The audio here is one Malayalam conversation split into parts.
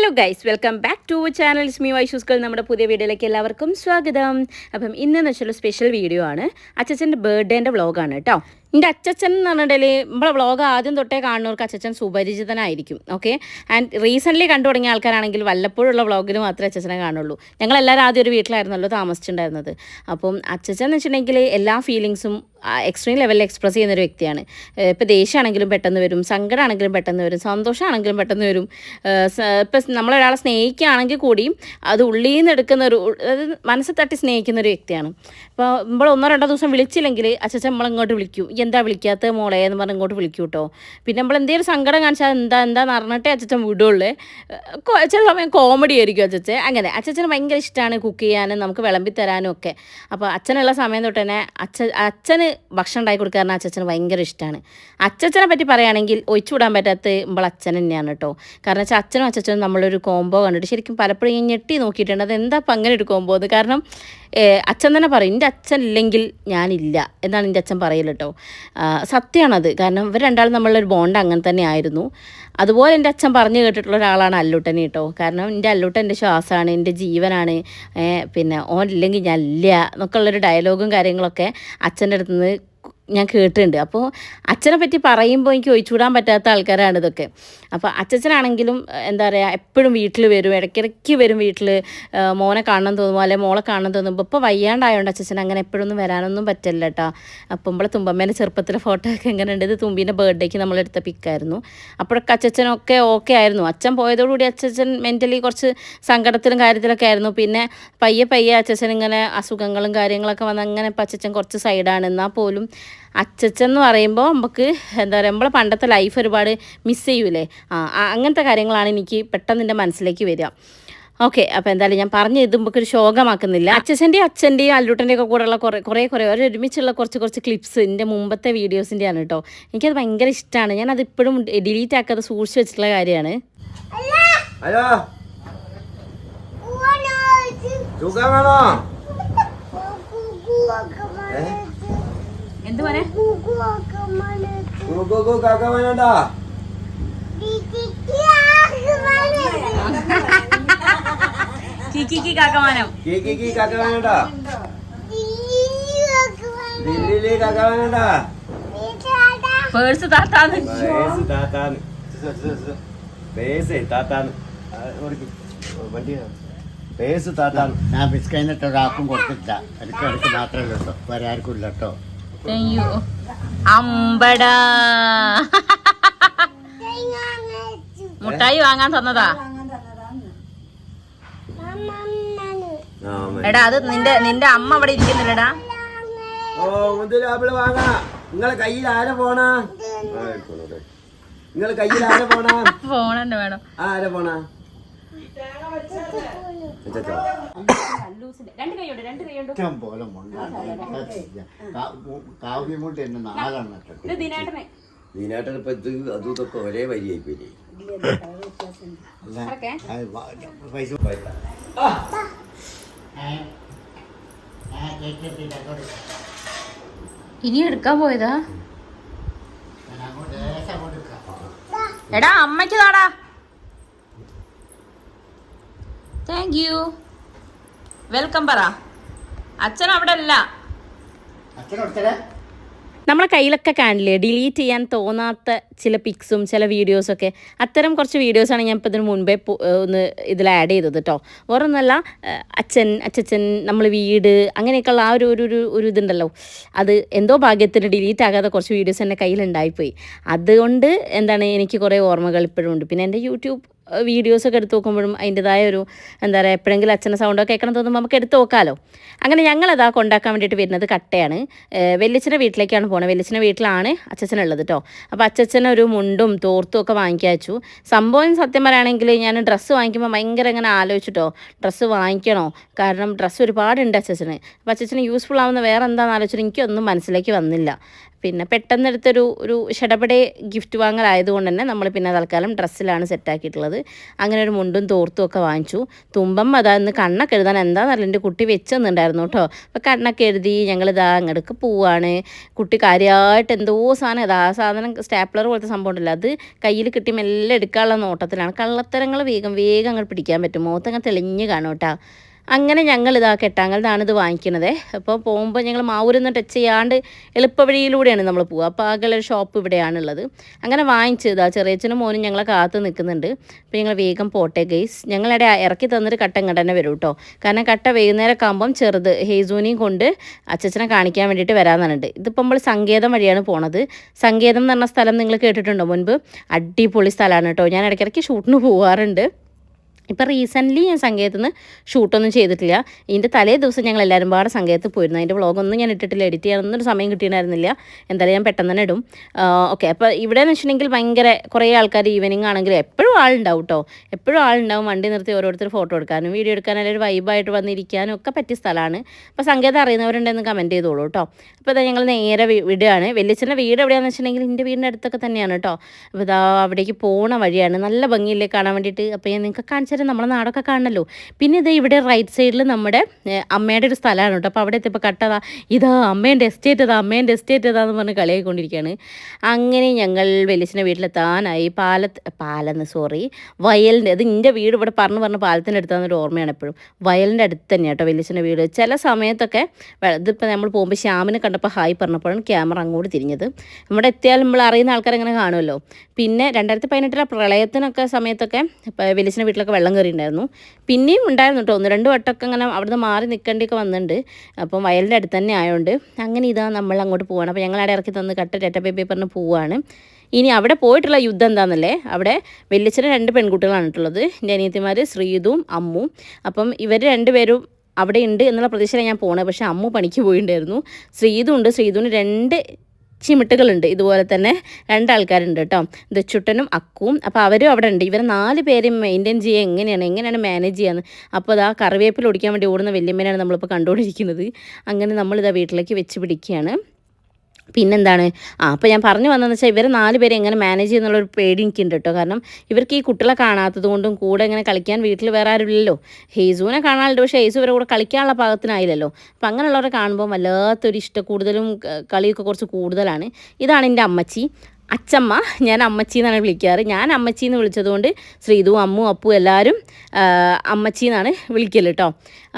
Hello guys, welcome back to channel സ്മി വൈഷൂസ്കൾ. നമ്മുടെ പുതിയ വീഡിയോയിലേക്ക് എല്ലാവർക്കും സ്വാഗതം. അപ്പം ഇന്നെന്ന് വെച്ചാൽ സ്പെഷ്യൽ വീഡിയോ ആണ്. അച്ഛൻ്റെ ബർത്ത്ഡേൻ്റെ വ്ളോഗാണ് കേട്ടോ. എൻ്റെ അച്ഛൻ എന്ന് പറഞ്ഞിട്ടുണ്ടെങ്കിൽ നമ്മളെ വ്ളോഗ് ആദ്യം തൊട്ടേ കാണുന്നവർക്ക് അച്ഛൻ സുപരിചിതനായിരിക്കും. ഓക്കെ, ആൻഡ് റീസെൻ്റ്ലി കണ്ടു തുടങ്ങിയ ആൾക്കാരാണെങ്കിൽ വല്ലപ്പോഴുള്ള വ്ളോഗിൽ മാത്രമേ അച്ഛനെ കാണുള്ളൂ. ഞങ്ങളെല്ലാവരും ആദ്യം ഒരു വീട്ടിലായിരുന്നല്ലോ താമസിച്ചിട്ടുണ്ടായിരുന്നത്. അപ്പം അച്ഛൻ എന്ന് വെച്ചിട്ടുണ്ടെങ്കിൽ എല്ലാ ഫീലിങ്സും എക്സ്ട്രീം ലെവലിൽ എക്സ്പ്രസ് ചെയ്യുന്നൊരു വ്യക്തിയാണ്. ഇപ്പോൾ ദേഷ്യമാണെങ്കിലും പെട്ടെന്ന് വരും, സങ്കടമാണെങ്കിലും പെട്ടെന്ന് വരും, സന്തോഷമാണെങ്കിലും പെട്ടെന്ന് വരും. ഇപ്പം നമ്മളൊരാളെ സ്നേഹിക്കുകയാണെങ്കിൽ കൂടിയും അത് ഉള്ളിൽ നിന്ന് എടുക്കുന്ന ഒരു, അതായത് മനസ്സിൽ തട്ടി സ്നേഹിക്കുന്ന ഒരു വ്യക്തിയാണ്. ഇപ്പോൾ നമ്മൾ 1-2 ദിവസം വിളിച്ചില്ലെങ്കിൽ അച്ഛൻ നമ്മളിങ്ങോട്ട് വിളിക്കും, എന്താ വിളിക്കാത്ത മോളെ എന്ന് പറഞ്ഞ് ഇങ്ങോട്ട് വിളിക്കും കേട്ടോ. പിന്നെ നമ്മൾ എന്തെങ്കിലും സങ്കടം കാണിച്ചാൽ എന്താന്ന് പറഞ്ഞിട്ടേ അച്ഛൻ വിടുള്ളൂ. ചില സമയം കോമഡി ആയിരിക്കും അച്ഛൻ. അങ്ങനെ അച്ഛന് ഭയങ്കര ഇഷ്ടമാണ് കുക്ക് ചെയ്യാനും നമുക്ക് വിളമ്പി തരാനും ഒക്കെ. അപ്പോൾ അച്ഛനുള്ള സമയം തൊട്ട് തന്നെ അച്ഛന് ഭക്ഷണം ഉണ്ടാക്കി കൊടുക്കാറുണ്ട് അച്ഛന് ഭയങ്കര ഇഷ്ടമാണ്. അച്ഛനെ പറ്റി പറയുകയാണെങ്കിൽ ഒഴിച്ചുവിടാൻ പറ്റാത്ത നമ്മൾ അച്ഛൻ തന്നെയാണ് കേട്ടോ. കാരണം വെച്ചാൽ അച്ഛനും അച്ഛനും നമ്മളൊരു കോംബോ കണ്ടിട്ട് ശരിക്കും പലപ്പോഴും ഞാൻ ഞെട്ടി നോക്കിയിട്ടുണ്ട്, അത് എന്താ അപ്പം അങ്ങനെ ഒരു കോംബോ എന്ന്. കാരണം അച്ഛൻ തന്നെ പറയും, എൻ്റെ അച്ഛൻ ഇല്ലെങ്കിൽ ഞാനില്ല എന്നാണ് എൻ്റെ അച്ഛൻ പറയൽ കേട്ടോ. സത്യമാണത്. കാരണം ഇവർ രണ്ടാളും നമ്മളൊരു ബോണ്ട് അങ്ങനെ തന്നെ ആയിരുന്നു. അതുപോലെ എൻ്റെ അച്ഛൻ പറഞ്ഞു കേട്ടിട്ടുള്ള ഒരാളാണ് അല്ലൂട്ടൻ കേട്ടോ. കാരണം എൻ്റെ അല്ലൂട്ടൻ എൻ്റെ ശ്വാസമാണ്, എൻ്റെ ജീവനാണ്, പിന്നെ ഓൻ ഇല്ലെങ്കിൽ ഞാൻ ഇല്ല എന്നൊക്കെ ഉള്ളൊരു ഡയലോഗും കാര്യങ്ങളൊക്കെ അച്ഛൻ്റെ അടുത്ത് നിന്ന് ഞാൻ കേട്ടിട്ടുണ്ട്. അപ്പോൾ അച്ഛനെ പറ്റി പറയുമ്പോൾ എനിക്ക് ഒഴിച്ചുവിടാൻ പറ്റാത്ത ആൾക്കാരാണ് ഇതൊക്കെ. അപ്പോൾ അച്ഛനാണെങ്കിലും എന്താ പറയുക, എപ്പോഴും വീട്ടിൽ വരും, ഇടയ്ക്കിടയ്ക്ക് വരും വീട്ടിൽ. മോനെ കാണണം തോന്നുമ്പോൾ അല്ലെങ്കിൽ മോളെ കാണണം തോന്നുമ്പോൾ. ഇപ്പോൾ വയ്യാണ്ടായതുകൊണ്ട് അച്ഛൻ അങ്ങനെ എപ്പോഴൊന്നും വരാനൊന്നും പറ്റില്ല കേട്ടോ. അപ്പം നമ്മളെ തുമ്പമ്മേൻ്റെ ചെറുപ്പത്തിലെ ഫോട്ടോ ഒക്കെ എങ്ങനെയുണ്ട്, ഇത് തുമ്പീൻ്റെ ബർത്ത്ഡേക്ക് നമ്മളെടുത്ത പിക്കായിരുന്നു. അപ്പോഴൊക്കെ അച്ഛനൊക്കെ ഓക്കെ ആയിരുന്നു. അച്ഛൻ പോയതോടുകൂടി അച്ഛൻ മെൻ്റലി കുറച്ച് സങ്കടത്തിലും കാര്യത്തിലൊക്കെ ആയിരുന്നു. പിന്നെ പയ്യെ അച്ഛൻ ഇങ്ങനെ അസുഖങ്ങളും കാര്യങ്ങളൊക്കെ വന്ന് അങ്ങനെ ഇപ്പം അച്ഛൻ കുറച്ച് സൈഡാണ്. എന്നാൽ പോലും അച്ഛൻ എന്ന് പറയുമ്പോൾ നമുക്ക് എന്താ പറയുക, നമ്മളെ പണ്ടത്തെ ലൈഫ് ഒരുപാട് മിസ് ചെയ്യൂലേ. അങ്ങനത്തെ കാര്യങ്ങളാണ് എനിക്ക് പെട്ടെന്ന് എൻ്റെ മനസ്സിലേക്ക് വരിക. ഓക്കെ, അപ്പോൾ എന്തായാലും ഞാൻ പറഞ്ഞു ഇത് നമുക്കൊരു ശോകമാക്കുന്നില്ല. അച്ഛൻ്റെയും അല്ലൂട്ടൻ്റെയും ഒക്കെ കൂടെയുള്ള കുറേ ഒരുമിച്ചുള്ള കുറച്ച് ക്ലിപ്സ് എൻ്റെ മുമ്പത്തെ വീഡിയോസിൻ്റെയാണ് കേട്ടോ. എനിക്കത് ഭയങ്കര ഇഷ്ടമാണ്. ഞാനത് ഇപ്പോഴും ഡിലീറ്റ് ആക്കാതെ സൂക്ഷിച്ച് വെച്ചിട്ടുള്ള കാര്യമാണ്. എന്ത് പറയാ പേഴ്സ് താത്താന്ന് ഞാൻ ബിസ്കൈനിട്ട് ഒരാൾക്കും കൊടുത്തില്ല, എനിക്ക് മാത്രമേ ഉള്ളൂ, വേറെ ആർക്കും ഇല്ല കേട്ടോ. അമ്പടാ മുട്ടായി വാങ്ങാൻ തന്നതാ. എടാ അത് നിന്റെ അമ്മ അവിടെ ഇരിക്കുന്നില്ലടാ. നിങ്ങളെ കയ്യിൽ ആരെ പോണാ? നിങ്ങളെ കയ്യിൽ ആരെ പോണാ? ഫോണെന്നെ വേണം. ആരെ പോണാ? ദീനാട്ടൻ ഇപ്പൊ ഇത് അതും ഇതൊക്കെ ഒരേ വരിയായി പോയി. ഇനി എടുക്കാൻ പോയതാ. എടാ അമ്മയ്ക്ക് താടാ. താങ്ക് യു, വെൽക്കം പറ. അച്ഛൻ അവിടെ അല്ല. നമ്മളെ കയ്യിലൊക്കെ കാണില്ലേ ഡിലീറ്റ് ചെയ്യാൻ തോന്നാത്ത ചില പിക്സും ചില വീഡിയോസൊക്കെ. അത്തരം കുറച്ച് വീഡിയോസാണ് ഞാൻ ഇപ്പോൾ ഇതിന് മുൻപേ ഒന്ന് ഇതിൽ ആഡ് ചെയ്തത് കേട്ടോ. വേറൊന്നുമല്ല, അച്ഛൻ നമ്മൾ വീട് അങ്ങനെയൊക്കെയുള്ള ആ ഒരു ഇതുണ്ടല്ലോ, അത് എന്തോ ഭാഗ്യത്തിന് ഡിലീറ്റ് ആകാതെ കുറച്ച് വീഡിയോസ് എൻ്റെ കയ്യിലുണ്ടായിപ്പോയി. അതുകൊണ്ട് എന്താണ് എനിക്ക് കുറേ ഓർമ്മകൾ ഇപ്പോഴും ഉണ്ട്. പിന്നെ എൻ്റെ യൂട്യൂബ് വീഡിയോസൊക്കെ എടുത്ത് നോക്കുമ്പോഴും അതിൻ്റെതായ ഒരു എന്താ പറയുക, എപ്പോഴെങ്കിലും അച്ഛൻ്റെ സൗണ്ടൊക്കെ കേൾക്കണം തോന്നുമ്പോൾ നമുക്ക് എടുത്ത് നോക്കാമല്ലോ. അങ്ങനെ ഞങ്ങളതാ കൊണ്ടാക്കാൻ വേണ്ടിയിട്ട് വരുന്നത് കട്ടയാണ്. വെല്ലിച്ചൻ്റെ വീട്ടിലേക്കാണ് പോകുന്നത്. വെല്ലിച്ചൻ്റെ വീട്ടിലാണ് അച്ഛനുള്ളത് കേട്ടോ. അപ്പോൾ അച്ഛനൊരു മുണ്ടും തോർത്തും ഒക്കെ വാങ്ങിക്കാൻ വെച്ചു. സംഭവം സത്യം പറയുകയാണെങ്കിൽ ഞാൻ ഡ്രസ്സ് വാങ്ങിക്കുമ്പോൾ ഭയങ്കര ഇങ്ങനെ ആലോചിച്ചിട്ടോ, ഡ്രസ്സ് വാങ്ങിക്കണോ, കാരണം ഡ്രസ്സ് ഒരുപാടുണ്ട് അച്ഛന്. അപ്പോൾ അച്ഛന് യൂസ്ഫുൾ ആവുന്ന വേറെ എന്താണെന്ന് ആലോചിച്ചിട്ട് എനിക്കൊന്നും മനസ്സിലേക്ക് വന്നില്ല. പിന്നെ പെട്ടെന്നെടുത്തൊരു ഷടപടെ ഗിഫ്റ്റ് വാങ്ങലായതുകൊണ്ട് തന്നെ നമ്മൾ പിന്നെ തൽക്കാലം ഡ്രസ്സിലാണ് സെറ്റാക്കിയിട്ടുള്ളത്. അങ്ങനെ ഒരു മുണ്ടും തോർത്തും ഒക്കെ വാങ്ങിച്ചു. തുമ്പം അതാന്ന് കണ്ണൊക്കെ എഴുതാൻ എന്താണെന്നറിയില്ല എൻ്റെ കുട്ടി വെച്ചെന്നുണ്ടായിരുന്നു കേട്ടോ. അപ്പോൾ കണ്ണൊക്കെ എഴുതി ഞങ്ങളിതാ അങ്ങോട്ടേക്ക് പോവാണ്. കുട്ടി കാര്യമായിട്ട് എന്തോ സാധനം ഇതാ ആ സാധനം സ്റ്റാപ്ലർ പോലത്തെ സംഭവം ഉണ്ടല്ലോ, അത് കയ്യിൽ കിട്ടി മെല്ലെ എടുക്കാനുള്ള നോട്ടത്തിലാണ്. കള്ളത്തരങ്ങൾ വേഗം അങ്ങോട്ട് പിടിക്കാൻ പറ്റും, മുഖത്തങ്ങ് തെളിഞ്ഞ് കാണും കേട്ടോ. അങ്ങനെ ഞങ്ങളിതാ കെട്ടാങ്കലിനാണ് ഇത് വാങ്ങിക്കണത്. അപ്പോൾ പോകുമ്പോൾ ഞങ്ങൾ മാവൂരൊന്നും ടച്ച് ചെയ്യാണ്ട് എളുപ്പവഴിയിലൂടെയാണ് നമ്മൾ പോവുക. അപ്പോൾ ആകെയുള്ളൊരു ഷോപ്പ് ഇവിടെയാണുള്ളത്. അങ്ങനെ വാങ്ങിച്ചതാ ചെറിയച്ഛനും മോനും ഞങ്ങളെ കാത്ത് നിൽക്കുന്നുണ്ട്. അപ്പോൾ ഞങ്ങൾ വേഗം പോട്ടെ ഗൈസ്. ഞങ്ങളിവിടെ ഇറക്കി തന്നൊരു കട്ട ഇങ്ങോട്ട് തന്നെ വരും കേട്ടോ. കാരണം കട്ട വൈകുന്നേരമൊക്കെ ആകുമ്പം ചെറുത് ഹേസൂനെയും കൊണ്ട് അച്ഛനെ കാണിക്കാൻ വേണ്ടിയിട്ട് വരാമെന്നുണ്ട്. ഇതിപ്പോൾ നമ്മൾ സങ്കേതം വഴിയാണ് പോണത്. സങ്കേതം എന്ന് പറഞ്ഞ സ്ഥലം നിങ്ങൾ കേട്ടിട്ടുണ്ടോ മുൻപ്? അടിപൊളി സ്ഥലമാണ് കേട്ടോ. ഞാൻ ഇടയ്ക്കിടയ്ക്ക് ഷൂട്ടിന് പോകാറുണ്ട്. ഇപ്പോൾ റീസെൻ്റ്ലി ഞാൻ സങ്കേതത്തിൽ നിന്ന് ഷൂട്ടൊന്നും ചെയ്തിട്ടില്ല. ഇതിൻ്റെ തലേ ദിവസം ഞങ്ങൾ എല്ലാവരും പാടെ സങ്കേതത്തിൽ പോയിരുന്നു. അതിൻ്റെ വ്ളോഗൊന്നും ഞാൻ ഇട്ടിട്ടില്ല, എഡിറ്റ് ചെയ്യാനൊന്നും സമയം കിട്ടിയിട്ടുണ്ടായിരുന്നില്ല. എന്തായാലും ഞാൻ പെട്ടെന്ന് തന്നെ ഇടും. ഓക്കെ, അപ്പോൾ ഇവിടെ എന്ന് വെച്ചിട്ടുണ്ടെങ്കിൽ ഭയങ്കര കുറേ ആൾക്കാർ ഈവനിങ് ആണെങ്കിൽ എപ്പോഴും ആളുണ്ടാവും കേട്ടോ. എപ്പോഴും ആളുണ്ടാവും. വണ്ടി നിർത്തി ഓരോരുത്തർ ഫോട്ടോ എടുക്കാനും വീഡിയോ എടുക്കാനും അല്ലെങ്കിൽ ഒരു വൈബായിട്ട് വന്നിരിക്കാനും ഒക്കെ പറ്റിയ സ്ഥലമാണ്. അപ്പോൾ സങ്കേതം അറിയുന്നവരുണ്ടെന്ന് കമൻറ്റ് ചെയ്തോളൂ കേട്ടോ. അപ്പോൾ ഇതാ ഞങ്ങൾ നേരെ വിടുകയാണ്. വെല്ലിച്ചൻ്റെ വീട് എവിടെയാണെന്ന് വെച്ചിട്ടുണ്ടെങ്കിൽ എൻ്റെ വീടിൻ്റെ അടുത്തൊക്കെ തന്നെയാണ് കേട്ടോ. അപ്പോൾ ഇതാ അവിടേക്ക് പോണ വഴിയാണ്. നല്ല ഭംഗിയില്ലേ കാണാൻ വേണ്ടിയിട്ട്. അപ്പോൾ ഞാൻ നിങ്ങൾക്ക് കാണിച്ചു നമ്മളെ നാടൊക്കെ കാണണമല്ലോ. പിന്നെ ഇത് ഇവിടെ റൈറ്റ് സൈഡിൽ നമ്മുടെ അമ്മയുടെ ഒരു സ്ഥലമാണ് കേട്ടോ. അപ്പോൾ അവിടെ എത്തിയപ്പോൾ കട്ടതാ ഇതാ അമ്മേൻ്റെ എസ്റ്റേറ്റ് ഇതാന്ന് പറഞ്ഞ് കളിയായിക്കൊണ്ടിരിക്കുകയാണ്. അങ്ങനെ ഞങ്ങൾ വെല്ലിച്ചിൻ്റെ വീട്ടിലെത്താനായി. വയലിൻ്റെ അത് എൻ്റെ വീട് ഇവിടെ പറഞ്ഞ് പാലത്തിൻ്റെ അടുത്താന്നൊരു ഓർമ്മയാണ് എപ്പോഴും. വയലിൻ്റെ അടുത്ത് തന്നെയാണ് കേട്ടോ വെല്ലിച്ചിൻ്റെ വീട്. ചില സമയത്തൊക്കെ ഇതിപ്പോൾ നമ്മൾ പോകുമ്പോൾ ശ്യാമിനെ കണ്ടപ്പോൾ ഹായ് പറഞ്ഞപ്പോഴാണ് ക്യാമറ അങ്ങോട്ട് തിരിഞ്ഞത്. നമ്മുടെ എത്തിയാൽ നമ്മൾ അറിയുന്ന ആൾക്കാരെങ്ങനെ കാണുമല്ലോ. പിന്നെ 2018 പ്രളയത്തിനൊക്കെ സമയത്തൊക്കെ വെല്ലിച്ചിൻ്റെ വീട്ടിലൊക്കെ വെള്ളം കയറിയിട്ടുണ്ടായിരുന്നു. പിന്നെയും ഉണ്ടായിരുന്നു കേട്ടോ. 1-2 വട്ടമൊക്കെ അങ്ങനെ അവിടുന്ന് മാറി നിൽക്കേണ്ടിയൊക്കെ വന്നിട്ടുണ്ട്. അപ്പം വയലിൻ്റെ അടുത്ത് തന്നെ ആയതുകൊണ്ട് അങ്ങനെ ഇതാ നമ്മൾ അങ്ങോട്ട് പോവാണ്. അപ്പോൾ ഞങ്ങൾ അവിടെ ഇറക്കി തന്ന് കട്ട ടെറ്റ ബേബി പറഞ്ഞ് പോവാണ്. ഇനി അവിടെ പോയിട്ടുള്ള യുദ്ധം എന്താണെന്നല്ലേ, അവിടെ വെല്ലിച്ചന് 2 പെൺകുട്ടികളാണ് ഉള്ളത്. എൻ്റെ അനിയത്തിമാർ ശ്രീതും അമ്മും. അപ്പം ഇവർ രണ്ടുപേരും അവിടെ ഉണ്ട് എന്നുള്ള പ്രതീക്ഷയിലാണ് ഞാൻ പോണത്. പക്ഷേ അമ്മു പണിക്ക് പോയിട്ടുണ്ടായിരുന്നു. ശ്രീതുവിന് 2 ചിമിട്ടുകളുണ്ട്. ഇതുപോലെ തന്നെ 2 ആൾക്കാരുണ്ട് കേട്ടോ, ദച്ചുട്ടനും അക്കുവും. അപ്പോൾ അവരും അവിടെ ഉണ്ട്. ഇവരെ 4 പേരെയും മെയിൻറ്റെയിൻ ചെയ്യുക എങ്ങനെയാണ് മാനേജ് ചെയ്യാന്ന്. അപ്പോൾ അതാ കറിവേപ്പില ഒടിക്കാൻ വേണ്ടി ഓടുന്ന വല്യമ്മേനാണ് നമ്മളിപ്പോൾ കണ്ടുകൊണ്ടിരിക്കുന്നത്. അങ്ങനെ നമ്മളിതാ വീട്ടിലേക്ക് വെച്ച് പിടിക്കുകയാണ്. പിന്നെന്താണ് അപ്പോൾ ഞാൻ പറഞ്ഞു വന്നതെന്ന് വെച്ചാൽ ഇവരെ 4 പേരെ എങ്ങനെ മാനേജ് ചെയ്യുന്നുള്ളൊരു പേടി എനിക്കുണ്ട് കേട്ടോ. കാരണം ഇവർക്ക് ഈ കുട്ടികളെ കാണാത്തത് കൊണ്ടും കൂടെ ഇങ്ങനെ കളിക്കാൻ വീട്ടിൽ വേറെ ആരുമില്ലല്ലോ. ഹേസുവിനെ കാണാനുണ്ട്, പക്ഷേ ഹേസു ഇവരെ കൂടെ കളിക്കാനുള്ള പാകത്തിനായില്ലല്ലോ. അപ്പോൾ അങ്ങനെയുള്ളവരെ കാണുമ്പോൾ വല്ലാത്തൊരു കൂടുതലും കളിയൊക്കെ കുറച്ച് കൂടുതലാണ്. ഇതാണ് എൻ്റെ അമ്മച്ചി. അച്ചമ്മ, ഞാൻ അമ്മച്ചി എന്നാണ് വിളിക്കാറ്. ഞാൻ അമ്മച്ചി എന്ന് വിളിച്ചതുകൊണ്ട് ശ്രീതു അമ്മു അപ്പു എല്ലാവരും അമ്മച്ചി എന്നാണ് വിളിക്കൽ കേട്ടോ.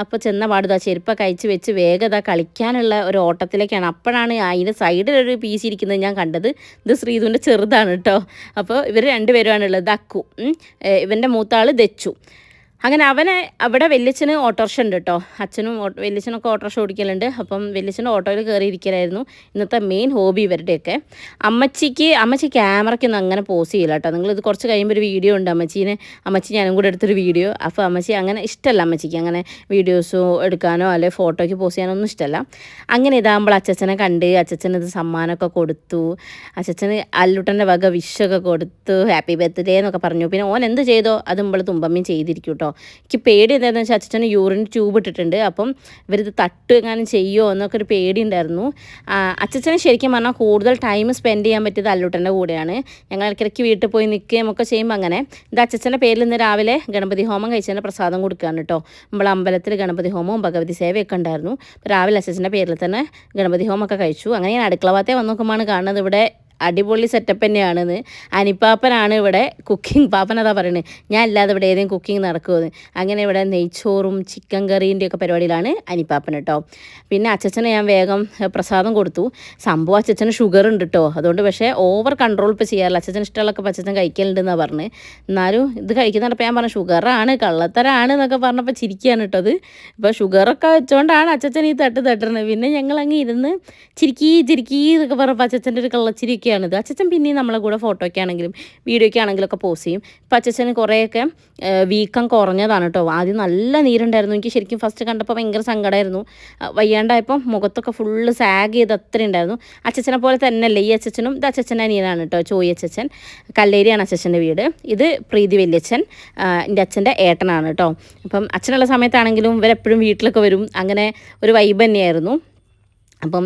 അപ്പോൾ ചെന്ന പാടുതാ ചെരുപ്പൊക്കെ അയച്ച് വെച്ച് വേഗത കളിക്കാനുള്ള ഒരു ഓട്ടത്തിലേക്കാണ്. അപ്പോഴാണ് അതിൻ്റെ സൈഡിലൊരു പീസ് ഇരിക്കുന്നത് ഞാൻ കണ്ടത്. ഇത് ശ്രീതുവിൻ്റെ ചെറുതാണ് കേട്ടോ. അപ്പോൾ ഇവർ 2 പേരുമാണുള്ളത്. അക്കു, ഇവൻ്റെ മൂത്താൾ ദച്ചു. അങ്ങനെ അവനെ അവിടെ വെല്ലിച്ചന് ഓട്ടോറിക്ഷ ഉണ്ട് കേട്ടോ. വെല്ലിച്ചനൊക്കെ ഓട്ടോറിക്ഷ ഓടിക്കലുണ്ട്. അപ്പം വെല്ലിച്ചൻ്റെ ഓട്ടോയിൽ കയറിയിരിക്കലായിരുന്നു ഇന്നത്തെ മെയിൻ ഹോബി ഇവരുടെയൊക്കെ. അമ്മച്ചി ക്യാമറയ്ക്കൊന്നും അങ്ങനെ പോസ് ചെയ്യില്ല കേട്ടോ. നിങ്ങളിത് കുറച്ച് കഴിയുമ്പോൾ ഒരു വീഡിയോ ഉണ്ട് അമ്മച്ചി ഞാനും കൂടെ എടുത്തൊരു വീഡിയോ. അപ്പോൾ അമ്മച്ചി അങ്ങനെ ഇഷ്ടമല്ല, അമ്മച്ചിക്ക് അങ്ങനെ വീഡിയോസോ എടുക്കാനോ അല്ലെങ്കിൽ ഫോട്ടോയ്ക്ക് പോസ് ചെയ്യാനൊന്നും ഇഷ്ടമല്ല. അങ്ങനെ ഇതാകുമ്പോൾ അച്ഛനെ കണ്ട് അച്ഛന് ഇത് സമ്മാനമൊക്കെ കൊടുത്തു. അച്ഛന് അല്ലുട്ടൻ്റെ വക വിഷൊക്കെ കൊടുത്തു, ഹാപ്പി ബർത്ത്ഡേ എന്നൊക്കെ പറഞ്ഞു. പിന്നെ ഓൻ എന്ത് ചെയ്തോ അത് നമ്മൾ തുമ്പമ്മയും ചെയ്തിരിക്കും കേട്ടോ. എനിക്ക് പേടി എന്താണെന്ന് വെച്ചാൽ അച്ഛന് യൂറിൻ ട്യൂബ് ഇട്ടിട്ടുണ്ട്. അപ്പം ഇവരിത് തട്ട് എങ്ങാനും ചെയ്യുമോ എന്നൊക്കെ ഒരു പേടി ഉണ്ടായിരുന്നു. അച്ഛന് ശരിക്കും പറഞ്ഞാൽ കൂടുതൽ ടൈം സ്പെൻഡ് ചെയ്യാൻ പറ്റിയത് അല്ലൂട്ടൻ്റെ കൂടെയാണ്. ഞങ്ങൾ ഇടയ്ക്കിടയ്ക്ക് വീട്ടിൽ പോയി നിൽക്കുകയും ഒക്കെ ചെയ്യുമ്പോൾ അങ്ങനെ ഇത് അച്ഛൻ്റെ പേരിൽ നിന്ന് രാവിലെ ഗണപതി ഹോമം കഴിച്ചതിൻ്റെ പ്രസാദം കൊടുക്കുകയാണ് കേട്ടോ. നമ്മൾ അമ്പലത്തിൽ ഗണപതി ഹോമവും ഭഗവതി സേവയൊക്കെ ഉണ്ടായിരുന്നു. രാവിലെ അച്ഛൻ്റെ പേരിൽ തന്നെ ഗണപതി ഹോമമൊക്കെ കഴിച്ചു. അങ്ങനെ ഞാൻ അടുക്കള ഭാഗത്തെ വന്ന് നോക്കുമ്പോഴാണ് കാണുന്നത് ഇവിടെ അടിപൊളി സെറ്റപ്പ് തന്നെയാണെന്ന്. അനിപ്പാപ്പനാണ് ഇവിടെ കുക്കിംഗ്. പാപ്പൻ അതാ പറയുന്നത്, ഞാൻ ഇല്ലാതെ ഇവിടെ ഏതെങ്കിലും കുക്കിംഗ് നടക്കുമെന്ന്. അങ്ങനെ ഇവിടെ നെയ്ച്ചോറും ചിക്കൻ കറീൻ്റെ ഒക്കെ പരിപാടിയിലാണ് അനിപ്പാപ്പൻ കേട്ടോ. പിന്നെ അച്ഛന് ഞാൻ വേഗം പ്രസാദം കൊടുത്തു. സംഭവം അച്ഛന് ഷുഗർ ഉണ്ട് കേട്ടോ. അതുകൊണ്ട് പക്ഷേ ഓവർ കൺട്രോൾ ഇപ്പോൾ ചെയ്യാറില്ല. അച്ഛന് ഇഷ്ടമുള്ളതൊക്കെ അച്ഛൻ കഴിക്കലുണ്ടെന്നാണ് പറഞ്ഞത്. എന്നാലും ഇത് കഴിക്കുന്നുണ്ടപ്പോൾ ഞാൻ പറഞ്ഞു ഷുഗറാണ് കള്ളത്തരാണ് എന്നൊക്കെ പറഞ്ഞപ്പോൾ ചിരിക്കുകയാണ് കേട്ടോ. അത് ഇപ്പോൾ ഷുഗറൊക്കെ വെച്ചുകൊണ്ടാണ് അച്ഛൻ ഈ തട്ടുന്നത്. പിന്നെ ഞങ്ങളങ്ങ് ഇരുന്ന് ചിരിക്കീ എന്നൊക്കെ പറഞ്ഞപ്പോൾ അച്ഛൻ്റെ ഒരു കള്ളച്ചിരി ാണിത്. അച്ഛൻ പിന്നെയും നമ്മളെ കൂടെ ഫോട്ടോയ്ക്ക് ആണെങ്കിലും വീഡിയോയ്ക്ക് ആണെങ്കിലും ഒക്കെ പോസ്റ്റ് ചെയ്യും. ഇപ്പം അച്ഛന് കുറേയൊക്കെ വീക്കം കുറഞ്ഞതാണ് കേട്ടോ. ആദ്യം നല്ല നീരുണ്ടായിരുന്നു. എനിക്ക് ശരിക്കും ഫസ്റ്റ് കണ്ടപ്പോൾ ഭയങ്കര സങ്കടമായിരുന്നു. വയ്യാണ്ടായപ്പോൾ മുഖത്തൊക്കെ ഫുള്ള് സാഗ് ചെയ്ത് അത്ര ഉണ്ടായിരുന്നു. അച്ഛനെ പോലെ തന്നെയല്ലേ ഈ അച്ഛനും. ഇത് അച്ഛൻ്റെ അനിയനാണ് കേട്ടോ, ചോയി അച്ഛൻ. കല്ലേരിയാണ് അച്ഛൻ്റെ വീട്. ഇത് പ്രീതി വല്യച്ഛൻ എൻ്റെ അച്ഛൻ്റെ ഏട്ടനാണ് കേട്ടോ. അപ്പം അച്ഛനുള്ള സമയത്താണെങ്കിലും ഇവരെപ്പോഴും വീട്ടിലൊക്കെ വരും. അങ്ങനെ ഒരു വൈബ് തന്നെയായിരുന്നു. അപ്പം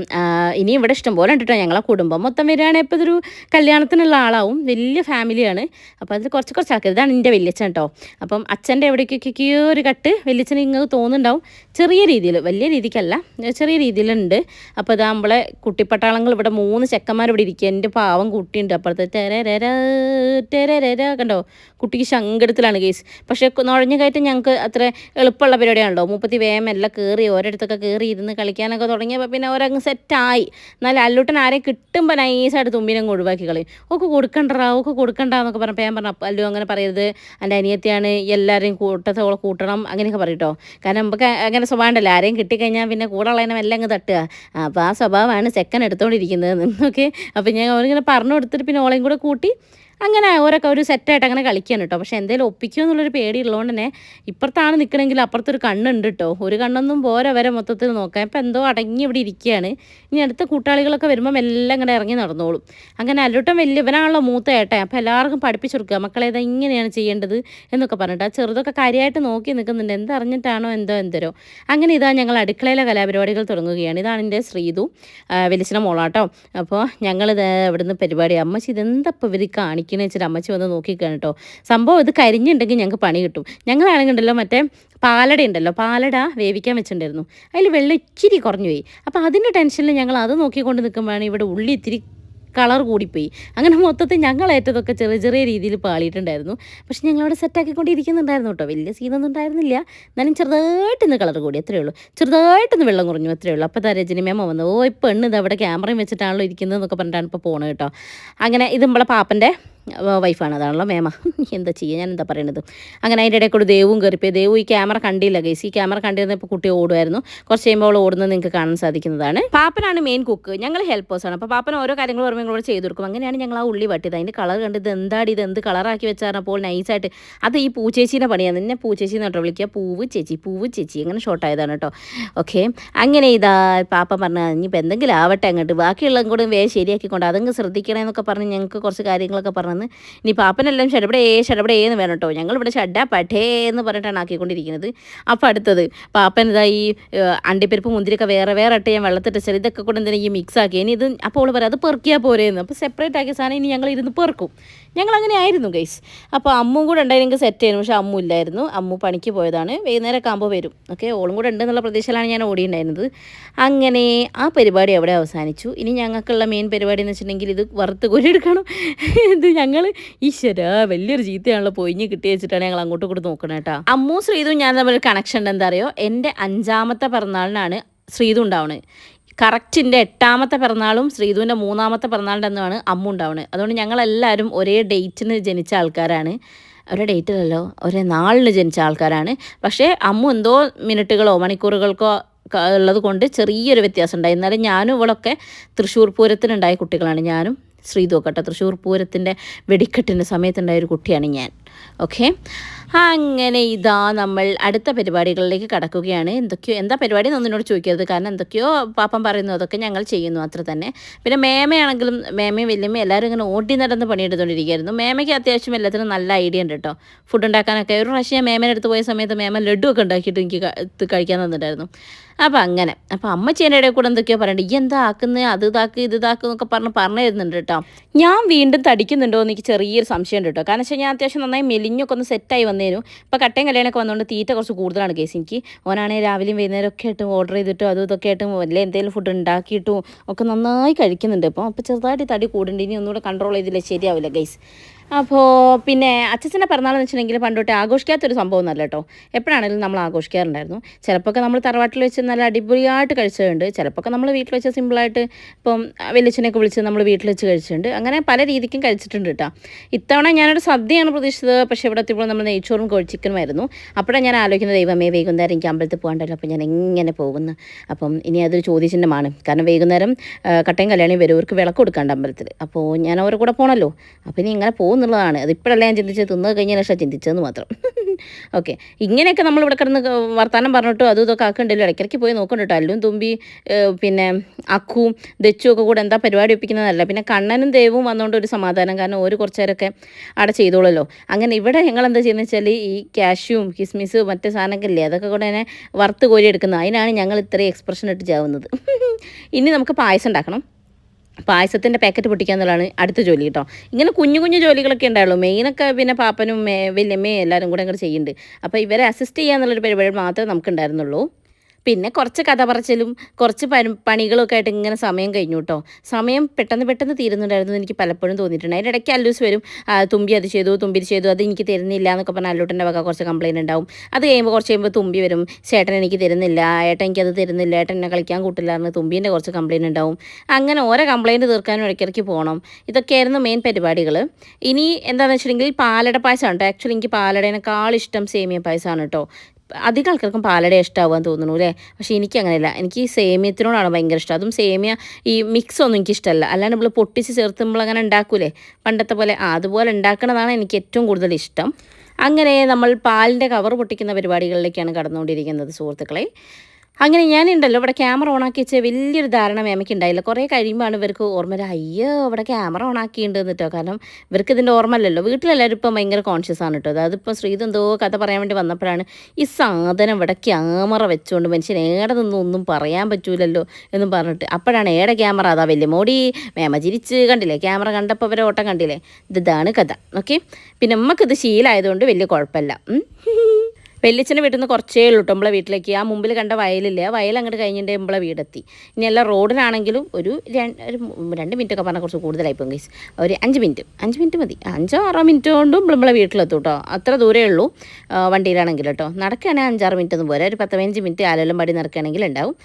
ഇനി ഇവിടെ ഇഷ്ടം പോലെ ഉണ്ട് കേട്ടോ. ഞങ്ങളെ കുടുംബം മൊത്തം വരികയാണെങ്കിൽ ഇപ്പോൾ ഇതൊരു കല്യാണത്തിനുള്ള ആളാവും. വലിയ ഫാമിലിയാണ്. അപ്പോൾ അതിൽ കുറച്ച് ആൾക്കാർ. ഇതാണ് എൻ്റെ വല്യച്ഛൻ കേട്ടോ. അപ്പം അച്ഛൻ്റെ എവിടേക്കൊക്കെയോ ഒരു കട്ട് വല്യച്ഛന് ഇങ്ങനെ തോന്നുന്നുണ്ടാവും. ചെറിയ രീതിയിൽ, വലിയ രീതിക്കല്ല, ചെറിയ രീതിയിലുണ്ട്. അപ്പോൾ ഇതാ നമ്മളെ കുട്ടിപ്പട്ടാളങ്ങൾ ഇവിടെ 3 ചെക്കന്മാർ ഇവിടെ ഇരിക്കുക. എൻ്റെ പാവം കുട്ടിയുണ്ട് അപ്പുറത്ത്. ടെര കണ്ടോ, കുട്ടിക്ക് ശങ്കടത്തിലാണ് കേസ്. പക്ഷേ നുഴഞ്ഞു കയറ്റം ഞങ്ങൾക്ക് അത്ര എളുപ്പമുള്ള പരിപാടിയാണല്ലോ. മൂപ്പത്തി വേഗം എല്ലാം കയറി ഓരോരുത്തൊക്കെ കയറി ഇരുന്ന് കളിക്കാനൊക്കെ തുടങ്ങിയപ്പോൾ പിന്നെ ഓരങ്ങ് സെറ്റായി. എന്നാലും അല്ലൂട്ടൻ ആരെയും കിട്ടുമ്പോൾ നൈസായിട്ട് തുമ്പിനങ്ങ് ഒഴിവാക്കി കളയും. ഒക്കെ കൊടുക്കണ്ടെന്നൊക്കെ പറഞ്ഞപ്പോൾ ഞാൻ പറഞ്ഞു അല്ലു അങ്ങനെ പറയരുത്, എൻ്റെ അനിയത്തിയാണ്, എല്ലാവരെയും കൂട്ടത്തോളം കൂട്ടണം അങ്ങനെയൊക്കെ പറയട്ടോ. കാരണം നമുക്ക് അങ്ങനെ സ്വഭാവം ഉണ്ടല്ലോ, ആരെയും കിട്ടിക്കഴിഞ്ഞാൽ പിന്നെ കൂടെ ഉള്ളതിനെ എല്ലാം അങ്ങ് തട്ടുക. അപ്പോൾ ആ സ്വഭാവമാണ് സെക്കൻഡ് എടുത്തുകൊണ്ടിരിക്കുന്നത് ഓക്കെ. അപ്പോൾ ഞാൻ അവരിങ്ങനെ പറഞ്ഞു കൊടുത്തിട്ട് പിന്നെ ഓളെയും കൂടെ കൂട്ടി അങ്ങനെ ഓരൊക്കെ ഒരു സെറ്റായിട്ട് അങ്ങനെ കളിക്കുകയാണ് കേട്ടോ. പക്ഷേ എന്തെങ്കിലും ഒപ്പിക്കുമോ എന്നുള്ളൊരു പേടി ഉള്ളതുകൊണ്ട് തന്നെ ഇപ്പുറത്താണ് നിൽക്കണമെങ്കിൽ അപ്പുറത്തൊരു കണ്ണുണ്ട് കേട്ടോ. ഒരു കണ്ണൊന്നും പോരെ വരെ മൊത്തത്തിൽ നോക്കാം. ഇപ്പം എന്തോ അടങ്ങി ഇവിടെ ഇരിക്കുകയാണ്. ഇനി അടുത്ത കൂട്ടാളികളൊക്കെ വരുമ്പം എല്ലാം ഇങ്ങനെ ഇറങ്ങി നടന്നോളും. അങ്ങനെ അല്ലൂട്ടം വലിയവനാണല്ലോ മൂത്ത ഏട്ടൻ. അപ്പോൾ എല്ലാവർക്കും പഠിപ്പിച്ചു കൊടുക്കുക, മക്കളെ ഇതാ ഇങ്ങനെയാണ് ചെയ്യേണ്ടത് എന്നൊക്കെ പറഞ്ഞിട്ട്. ആ ചെറുതൊക്കെ കാര്യമായിട്ട് നോക്കി നിൽക്കുന്നുണ്ട്, എന്തറിഞ്ഞിട്ടാണോ എന്തോ. അങ്ങനെ ഇതാ ഞങ്ങൾ അടുക്കളയിലെ കലാപരിപാടികൾ തുടങ്ങുകയാണ്. ഇതാണ് എൻ്റെ ശ്രീതു, വലിച്ചിന മോളാട്ടോ. അപ്പോൾ ഞങ്ങളിത് ഇവിടുന്ന് പരിപാടി അമ്മച്ചി ഇതെന്തപ്പോൾ ഇവർ കാണിക്കുന്നത് വെച്ചിട്ട് അമ്മച്ചി വന്ന് നോക്കിക്കാണ് കേട്ടോ. സംഭവം ഇത് കരിഞ്ഞുണ്ടെങ്കിൽ ഞങ്ങൾക്ക് പണി കിട്ടും. ഞങ്ങളാണെങ്കിലുണ്ടല്ലോ മറ്റേ പാലട ഉണ്ടല്ലോ, പാലട വേവിക്കാൻ വെച്ചിട്ടുണ്ടായിരുന്നു. അതിൽ വെള്ളം ഇച്ചിരി കുറഞ്ഞു പോയി. അപ്പോൾ അതിൻ്റെ ടെൻഷനിൽ ഞങ്ങൾ അത് നോക്കിക്കൊണ്ട് നിൽക്കുമ്പോഴാണ് ഇവിടെ ഉള്ളി ഇത്തിരി കളർ കൂടിപ്പോയി. അങ്ങനെ മൊത്തത്തിൽ ഞങ്ങളേറ്റതൊക്കെ ചെറിയ രീതിയിൽ പാളിയിട്ടുണ്ടായിരുന്നു. പക്ഷെ ഞങ്ങളവിടെ സെറ്റാക്കിക്കൊണ്ടിരിക്കുന്നുണ്ടായിരുന്നു കേട്ടോ. വലിയ സീനൊന്നും ഉണ്ടായിരുന്നില്ല. എന്നാലും ചെറുതായിട്ടൊന്ന് കളർ കൂടി, അത്രയേ ഉള്ളൂ. ചെറുതായിട്ടൊന്ന് വെള്ളം കുറഞ്ഞു, അത്രയേ ഉള്ളൂ. അപ്പോൾ രജനി മേമ വന്നു, ഓ ഇപ്പോൾ പെണ്ണ് ഇത് അവിടെ ക്യാമറയും വെച്ചിട്ടാണല്ലോ ഇരിക്കുന്നത് എന്നൊക്കെ പറഞ്ഞിട്ടാണ് ഇപ്പോൾ പോണത് കേട്ടോ. അങ്ങനെ ഇത് നമ്മളെ പാപ്പൻ്റെ വൈഫാണ്, അതാണല്ലോ മേമ. എന്താ ചെയ്യുക, ഞാൻ എന്താ പറയണത്. അങ്ങനെ അതിൻ്റെ ഇടയിൽ കൂടെ ദേവും കയറിപ്പോയി. ദേവു ഈ ക്യാമറ കണ്ടില്ല ഗൈസ്. ഈ ക്യാമറ കണ്ടിരുന്നപ്പോൾ കുട്ടി ഓടുമായിരുന്നു. കുറച്ച് കഴിയുമ്പോൾ അവൾ ഓടുന്നത് നിങ്ങൾക്ക് കാണാൻ സാധിക്കുന്നതാണ്. പാപ്പനാണ് മെയിൻ കുക്ക്, ഞങ്ങൾ ഹെൽപ്പേഴ്സാണ്. അപ്പോൾ പാപ്പൻ ഓരോ കാര്യങ്ങൾ പറയുമ്പോൾ ഞങ്ങളോട് ചെയ്തു കൊടുക്കും. അങ്ങനെയാണ് ഞങ്ങൾ ആ ഉള്ളി വട്ടിയത്. അതിൻ്റെ കളർ കണ്ട് ഇത് എന്താടി, ഇത് എന്ത് കളറാക്കി വെച്ചാർന്നപ്പോൾ നൈസായിട്ട് അത് ഈ പൂച്ചേച്ചീൻ്റെ പണിയാണ്. നിന്നെ പൂച്ചേച്ചി കേട്ടോ വിളിക്കുക, പൂവ് ചേച്ചി അങ്ങനെ ഷോർട്ടായതാണ് കേട്ടോ. ഓക്കെ. അങ്ങനെ ഇതാ പാപ്പ പറഞ്ഞാൽ ഇനിയിപ്പോൾ എന്തെങ്കിലും ആവട്ടെ അങ്ങോട്ട്, ബാക്കിയുള്ളതും കൂടെ വേഗം ശരിയാക്കിക്കൊണ്ട് അതങ്ങ് ശ്രദ്ധിക്കണമെന്നൊക്കെ പറഞ്ഞ് ഞങ്ങൾക്ക് കുറച്ച് കാര്യങ്ങളൊക്കെ പറഞ്ഞു. ഇനി പാപ്പനെല്ലാം ഷടപടേന്ന് വേണം കേട്ടോ. ഞങ്ങളിവിടെ പഠേ എന്ന് പറഞ്ഞിട്ടാണ് ആക്കിക്കൊണ്ടിരിക്കുന്നത്. അപ്പോൾ അടുത്തത് പാപ്പൻ ഇതാ ഈ അണ്ടിപ്പരിപ്പ് മുന്തിരിയൊക്കെ വേറെ ഇട്ട് ഞാൻ വെള്ളത്തിട്ട് ശരി ഇതൊക്കെ കൂടെ എന്തിനാ ഈ മിക്സ് ആക്കി. ഇനി ഇത് അപ്പോൾ അവൾ പറയാം അത് പെറുക്കിയാൽ പോരെയെന്ന്. അപ്പോൾ സെപ്പറേറ്റ് ആക്കിയ സാധനം ഇനി ഞങ്ങൾ ഇരുന്ന് പെറുക്കും. ഞങ്ങളങ്ങനെ ആയിരുന്നു ഗൈസ്. അപ്പോൾ അമ്മും കൂടെ ഉണ്ടായിരുന്നെങ്കിൽ സെറ്റ് ചെയ്യുന്നു. പക്ഷേ അമ്മു ഇല്ലായിരുന്നു, അമ്മു പണിക്ക് പോയതാണ്. വൈകുന്നേരമൊക്കെ ആകുമ്പോൾ വരും. ഓക്കെ. ഓളും കൂടെ ഉണ്ടെന്നുള്ള പ്രതീക്ഷയിലാണ് ഞാൻ ഓടിയിട്ടുണ്ടായിരുന്നത്. അങ്ങനെ ആ പരിപാടി അവിടെ അവസാനിച്ചു. ഇനി ഞങ്ങൾക്കുള്ള മെയിൻ പരിപാടി എന്ന് വെച്ചിട്ടുണ്ടെങ്കിൽ ഇത് വറുത്ത് കോരിയെടുക്കണം. ഇത് ഞങ്ങൾ ഈശ്വര വലിയൊരു ചീത്തയാണല്ലോ പൊയിഞ്ഞ് കിട്ടി വെച്ചിട്ടാണ് ഞങ്ങൾ അങ്ങോട്ടും കൂടെ നോക്കണം കേട്ടോ. അമ്മു ശ്രീതു ഞാൻ തമ്മിൽ കണക്ഷൻ ഉണ്ട്. എന്താ അറിയോ, എൻ്റെ 5ാമത്തെ പിറന്നാളിനാണ് ശ്രീതു ഉണ്ടാവുന്നത്. കറക്റ്റ് എൻ്റെ 8ാമത്തെ പിറന്നാളും ശ്രീതുവിൻ്റെ 3ാമത്തെ പിറന്നാളിൻ്റെ അന്നാണ് അമ്മു ഉണ്ടാവുന്നത്. അതുകൊണ്ട് ഞങ്ങളെല്ലാവരും ഒരേ ഡേറ്റിന് ജനിച്ച ആൾക്കാരാണ്. ഒരേ ഡേറ്റിലല്ലോ, ഒരേ നാളിന് ജനിച്ച ആൾക്കാരാണ്. പക്ഷേ അമ്മു എന്തോ മിനിറ്റുകളോ മണിക്കൂറുകൾക്കോ ഉള്ളത് കൊണ്ട് ചെറിയൊരു വ്യത്യാസം ഉണ്ടായി. എന്നാലും ഞാനും ഇവളൊക്കെ തൃശ്ശൂർ പൂരത്തിനുണ്ടായ കുട്ടികളാണ്. ഞാനും ശ്രീതു ഒക്കെ തൃശ്ശൂർ പൂരത്തിൻ്റെ വെടിക്കെട്ടിൻ്റെ സമയത്തുണ്ടായൊരു കുട്ടിയാണ് ഞാൻ. ഓക്കെ. അങ്ങനെ ഇതാ നമ്മൾ അടുത്ത പരിപാടികളിലേക്ക് കടക്കുകയാണ്. എന്താ പരിപാടി എന്നൊന്നിനോട് ചോദിക്കരുത്, കാരണം എന്തൊക്കെയോ പാപ്പൻ പറയുന്നു, അതൊക്കെ ഞങ്ങൾ ചെയ്യുന്നു അത്ര തന്നെ. പിന്നെ മേമയാണെങ്കിലും മേമയും വല്യമ്മയും എല്ലാവരും ഇങ്ങനെ ഓടി നടന്ന് പണിയെടുത്തുകൊണ്ടിരിക്കുകയായിരുന്നു. മേമയ്ക്ക് അത്യാവശ്യം എല്ലാത്തിനും നല്ല ഐഡിയ ഉണ്ട് കേട്ടോ, ഫുഡ് ഉണ്ടാക്കാനൊക്കെ. ഒരു പ്രാവശ്യം ഞാൻ മേമേനെ അടുത്ത് പോയ സമയത്ത് മേമ ലഡു ഒക്കെ ഉണ്ടാക്കിയിട്ട് എനിക്ക് കഴിക്കാൻ തന്നിട്ടുണ്ടായിരുന്നു. അപ്പോൾ അങ്ങനെ അമ്മച്ചേൻ്റെ ഇടയിൽ കൂടെ എന്തൊക്കെയോ പറയണ്ട, ഈ എന്താ ആക്കുന്നത്, അത് ഇതാക്ക് ഇത് ഇതാക്ക് എന്നൊക്കെ പറഞ്ഞു തരുന്നുണ്ട് കേട്ടോ. ഞാൻ വീണ്ടും തടിക്കുന്നുണ്ടോ എന്ന് എനിക്ക് ചെറിയൊരു സംശയം ഉണ്ട് കേട്ടോ. കാരണം വെച്ചാൽ ഞാൻ അത്യാവശ്യം നന്നായി മെലിഞ്ഞൊക്കെ ഒന്ന് സെറ്റായി വന്നേരും. ഇപ്പോൾ കട്ടയും കല്യാണമൊക്കെ വന്നുകൊണ്ട് തീറ്റ കുറച്ച് കൂടുതലാണ് കേസ് എനിക്ക്. ഓനാണെങ്കിൽ രാവിലെയും വൈകുന്നേരം ഒക്കെ ആയിട്ടും ഓർഡർ ചെയ്തിട്ടും അതും ഇതൊക്കെ ആയിട്ടും വല്ല എന്തെങ്കിലും ഫുഡ് ഉണ്ടാക്കിയിട്ടും ഒക്കെ നന്നായി കഴിക്കുന്നുണ്ട്. അപ്പോൾ ചെറുതായിട്ട് തടി കൂടുന്നുണ്ട്. ഇനി ഒന്നുകൂടെ കൺട്രോൾ ചെയ്തില്ല ശരിയാവില്ല ഗൈസ്. അപ്പോൾ പിന്നെ അച്ഛൻ്റെ പിറന്നാളെന്ന് വെച്ചിട്ടുണ്ടെങ്കിൽ പണ്ടോട്ട് ആഘോഷിക്കാത്തൊരു സംഭവം ഒന്നല്ല കേട്ടോ. എപ്പോഴാണെങ്കിലും നമ്മൾ ആഘോഷിക്കാറുണ്ടായിരുന്നു. ചിലപ്പോൾ നമ്മൾ തറവാട്ടിൽ വെച്ച് നല്ല അടിപൊളിയായിട്ട് കഴിച്ചിട്ടുണ്ട്. ചിലപ്പോൾ നമ്മൾ വീട്ടിൽ വെച്ച് സിമ്പിളായിട്ട് ഇപ്പം വലിയച്ഛനെയൊക്കെ വിളിച്ച് നമ്മൾ വീട്ടിൽ വെച്ച് കഴിച്ചിട്ടുണ്ട്. അങ്ങനെ പല രീതിക്കും കഴിച്ചിട്ടുണ്ട് കേട്ടോ. ഇത്തവണ ഞാനൊരു സദ്യയാണ് പ്രതീക്ഷിച്ചത്. പക്ഷേ ഇവിടെ എത്തിയപ്പോൾ നമ്മൾ നെയ്ച്ചോറും കോഴിച്ചിക്കനുമായിരുന്നു. അപ്പോഴാണ് ഞാൻ ആലോചിക്കുന്നത്, ദൈവമേ വൈകുന്നേരം എനിക്ക് അമ്പലത്തിൽ പോകാണ്ടല്ലോ, അപ്പോൾ ഞാൻ എങ്ങനെ പോകുന്നു. അപ്പം ഇനി അതൊരു ചോദ്യചിഹ്നമാണ്. കാരണം വൈകുന്നേരം കട്ടയും കല്യാണിയും വരുവർക്ക് വിളക്ക് കൊടുക്കാണ്ട് അമ്പലത്തിൽ. അപ്പോൾ ഞാൻ അവരുടെ കൂടെ പോകണമല്ലോ. അപ്പോൾ ഇനി ഇങ്ങനെ പോകുന്നുള്ളതാണ്. അതിപ്പോഴല്ല ഞാൻ ചിന്തിച്ചത്, തിന്നു കഴിഞ്ഞ ശേഷം ചിന്തിച്ചതെന്ന് മാത്രം. ഓക്കെ, ഇങ്ങനെയൊക്കെ നമ്മളിവിടെ കിടന്ന് വർത്താനം പറഞ്ഞിട്ടും അതും ഇതൊക്കെ ആക്കുന്നുണ്ടല്ലോ. ഇടയ്ക്കിടയ്ക്ക് പോയി നോക്കണം കേട്ടോ. അല്ലും തുമ്പി പിന്നെ അക്കുവും ദച്ചും ഒക്കെ കൂടെ എന്താ പരിപാടി ഒപ്പിക്കുന്നതല്ല. പിന്നെ കണ്ണനും ദേവും വന്നുകൊണ്ട് ഒരു സമാധാനം, കാരണം ഒരു കുറച്ച് നേരമൊക്കെ അവിടെ ചെയ്തോളല്ലോ. അങ്ങനെ ഇവിടെ ഞങ്ങൾ എന്താ ചെയ്യുന്നത് വെച്ചാൽ ഈ കാഷ്യൂം കിസ്മിസ് മറ്റേ സാധനമൊക്കെ ഇല്ലേ, അതൊക്കെ കൂടെ തന്നെ വറുത്ത് കോരി എടുക്കുന്നത്. അതിനാണ് ഞങ്ങൾ ഇത്രയും എക്സ്പ്രഷൻ ഇട്ട് ചാവുന്നത്. ഇനി നമുക്ക് പായസം ഉണ്ടാക്കണം. പായസത്തിൻ്റെ പാക്കറ്റ് പൊട്ടിക്കുക എന്നുള്ളതാണ് അടുത്ത ജോലി കേട്ടോ. ഇങ്ങനെ കുഞ്ഞു കുഞ്ഞു ജോലികളൊക്കെ ഉണ്ടാവുള്ളൂ. മെയിനൊക്കെ പിന്നെ പാപ്പനും വല്യമ്മയും എല്ലാവരും കൂടെ അങ്ങോട്ട് ചെയ്യുന്നുണ്ട്. അപ്പോൾ ഇവരെ അസിസ്റ്റ് ചെയ്യുക എന്നുള്ളൊരു പരിപാടി മാത്രമേ നമുക്കുണ്ടായിരുന്നുള്ളൂ. പിന്നെ കുറച്ച് കഥ പറച്ചിലും കുറച്ച് പണികളൊക്കെ ആയിട്ട് ഇങ്ങനെ സമയം കഴിഞ്ഞു കേട്ടോ. സമയം പെട്ടെന്ന് തീരുന്നുണ്ടായിരുന്നു എനിക്ക് പലപ്പോഴും തോന്നിയിട്ടുണ്ട്. അതിൻ്റെ ഇടയ്ക്ക് അല്ലൂസ് വരും, തുമ്പി അത് ചെയ്തു, തുമ്പി ഇത് ചെയ്തു, അത് എനിക്ക് തരുന്നില്ല എന്നൊക്കെ പറഞ്ഞാൽ അല്ലൂട്ടൻ്റെ വക കുറച്ച് കംപ്ലയിൻറ്റ് ഉണ്ടാവും. അത് കഴിയുമ്പോൾ കുറച്ച് കഴിയുമ്പോൾ തുമ്പി വരും, ചേട്ടൻ എനിക്ക് തരുന്നില്ല, ഏട്ടൻ എനിക്കത് തരുന്നില്ല, ഏട്ടൻ എന്നെ കളിക്കാൻ കൂട്ടില്ല എന്ന് തുമ്പീൻ്റെ കുറച്ച് കംപ്ലയിൻറ്റ് ഉണ്ടാവും. അങ്ങനെ ഓരോ കംപ്ലയിൻറ്റ് തീർക്കാനും ഇടയ്ക്കിടയ്ക്ക് പോകണം. ഇതൊക്കെയായിരുന്നു മെയിൻ പരിപാടികൾ. ഇനി എന്താണെന്ന് വെച്ചിട്ടുണ്ടെങ്കിൽ പാലട പായസമാണ് കേട്ടോ. ആക്ച്വലി എനിക്ക് പാലടേനേക്കാൾ ഇഷ്ടം സേമിയ പായസമാണ് കേട്ടോ. അധികം ആൾക്കാർക്കും പാലട ഇഷ്ടമാകാൻ തോന്നുന്നു അല്ലേ. പക്ഷേ എനിക്ക് അങ്ങനെയല്ല, എനിക്ക് സേമിയത്തിനോടാണ് ഭയങ്കര ഇഷ്ടം. അതും സേമിയ ഈ മിക്സ് ഒന്നും എനിക്കിഷ്ടമല്ല. അല്ലാണ്ട് നമ്മൾ പൊട്ടിച്ച് ചേർത്ത് നമ്മൾ അങ്ങനെ ഉണ്ടാക്കൂലേ പണ്ടത്തെ പോലെ, അതുപോലെ ഉണ്ടാക്കണതാണ് എനിക്ക് ഏറ്റവും കൂടുതൽ ഇഷ്ടം. അങ്ങനെ നമ്മൾ പാലിൻ്റെ കവർ പൊട്ടിക്കുന്ന പരിപാടികളിലേക്കാണ് കടന്നുകൊണ്ടിരിക്കുന്നത് സുഹൃത്തുക്കളെ. അങ്ങനെ ഞാനുണ്ടല്ലോ ഇവിടെ ക്യാമറ ഓണാക്കി വെച്ചാൽ വലിയൊരു ധാരണ മേമയ്ക്ക് ഉണ്ടായില്ല. കുറേ കഴിയുമ്പോഴാണ് ഇവർക്ക് ഓർമ്മ വരിക, അയ്യോ ഇവിടെ ക്യാമറ ഓണാക്കിയിട്ടുണ്ട് എന്നിട്ടോ. കാരണം ഇവർക്ക് ഇതിൻ്റെ ഓർമ്മ അല്ലല്ലോ. വീട്ടിലെല്ലാവരും ഇപ്പം ഭയങ്കര കോൺഷ്യസ് ആണ് കേട്ടോ. അതിപ്പോൾ ശ്രീത് എന്തോ കഥ പറയാൻ വേണ്ടി വന്നപ്പോഴാണ് ഈ സാധനം ഇവിടെ ക്യാമറ വെച്ചുകൊണ്ട് മനുഷ്യൻ ഏടെ നിന്നൊന്നും പറയാൻ പറ്റൂലല്ലോ എന്നും പറഞ്ഞിട്ട്, അപ്പോഴാണ് ഏടെ ക്യാമറ അതാ വലിയ മോടി മേമ ചിരിച്ച് കണ്ടില്ലേ, ക്യാമറ കണ്ടപ്പോൾ അവരെ ഓട്ടം കണ്ടില്ലേ. ഇതാണ് കഥ. ഓക്കെ, പിന്നെ നമുക്കിത് ശീലമായതുകൊണ്ട് വലിയ കുഴപ്പമില്ല. വെല്ലിച്ചൻ്റെ വീട്ടിൽ നിന്ന് കുറച്ചേ ഉള്ളൂ കേട്ടോ നമ്മളെ വീട്ടിലേക്ക്. ആ മുമ്പിൽ കണ്ട വയലില്ലേ, ആ വയൽ അങ്ങോട്ട് കഴിഞ്ഞിട്ട് നമ്മളെ വീടെത്തി. ഇനി എല്ലാം റോഡിനാണെങ്കിലും ഒരു 2 മിനിറ്റൊക്കെ പറഞ്ഞാൽ കുറച്ച് കൂടുതലായിപ്പോൾ ഗൈസ്. ഒരു 5 മിനിറ്റ് മതി. 5-6 മിനിറ്റ് കൊണ്ടും നമ്മളെ വീട്ടിലെത്തും കേട്ടോ. അത്ര ദൂരമേ ഉള്ളൂ വണ്ടിയിലാണെങ്കിൽ കേട്ടോ. നടക്കുകയാണെങ്കിൽ 5-6 മിനിറ്റ് ഒന്നും പോരാ, ഒരു 10-15 മിനിറ്റ് ആലോലം പടി നടക്കുകയാണെങ്കിൽ ഉണ്ടാവും.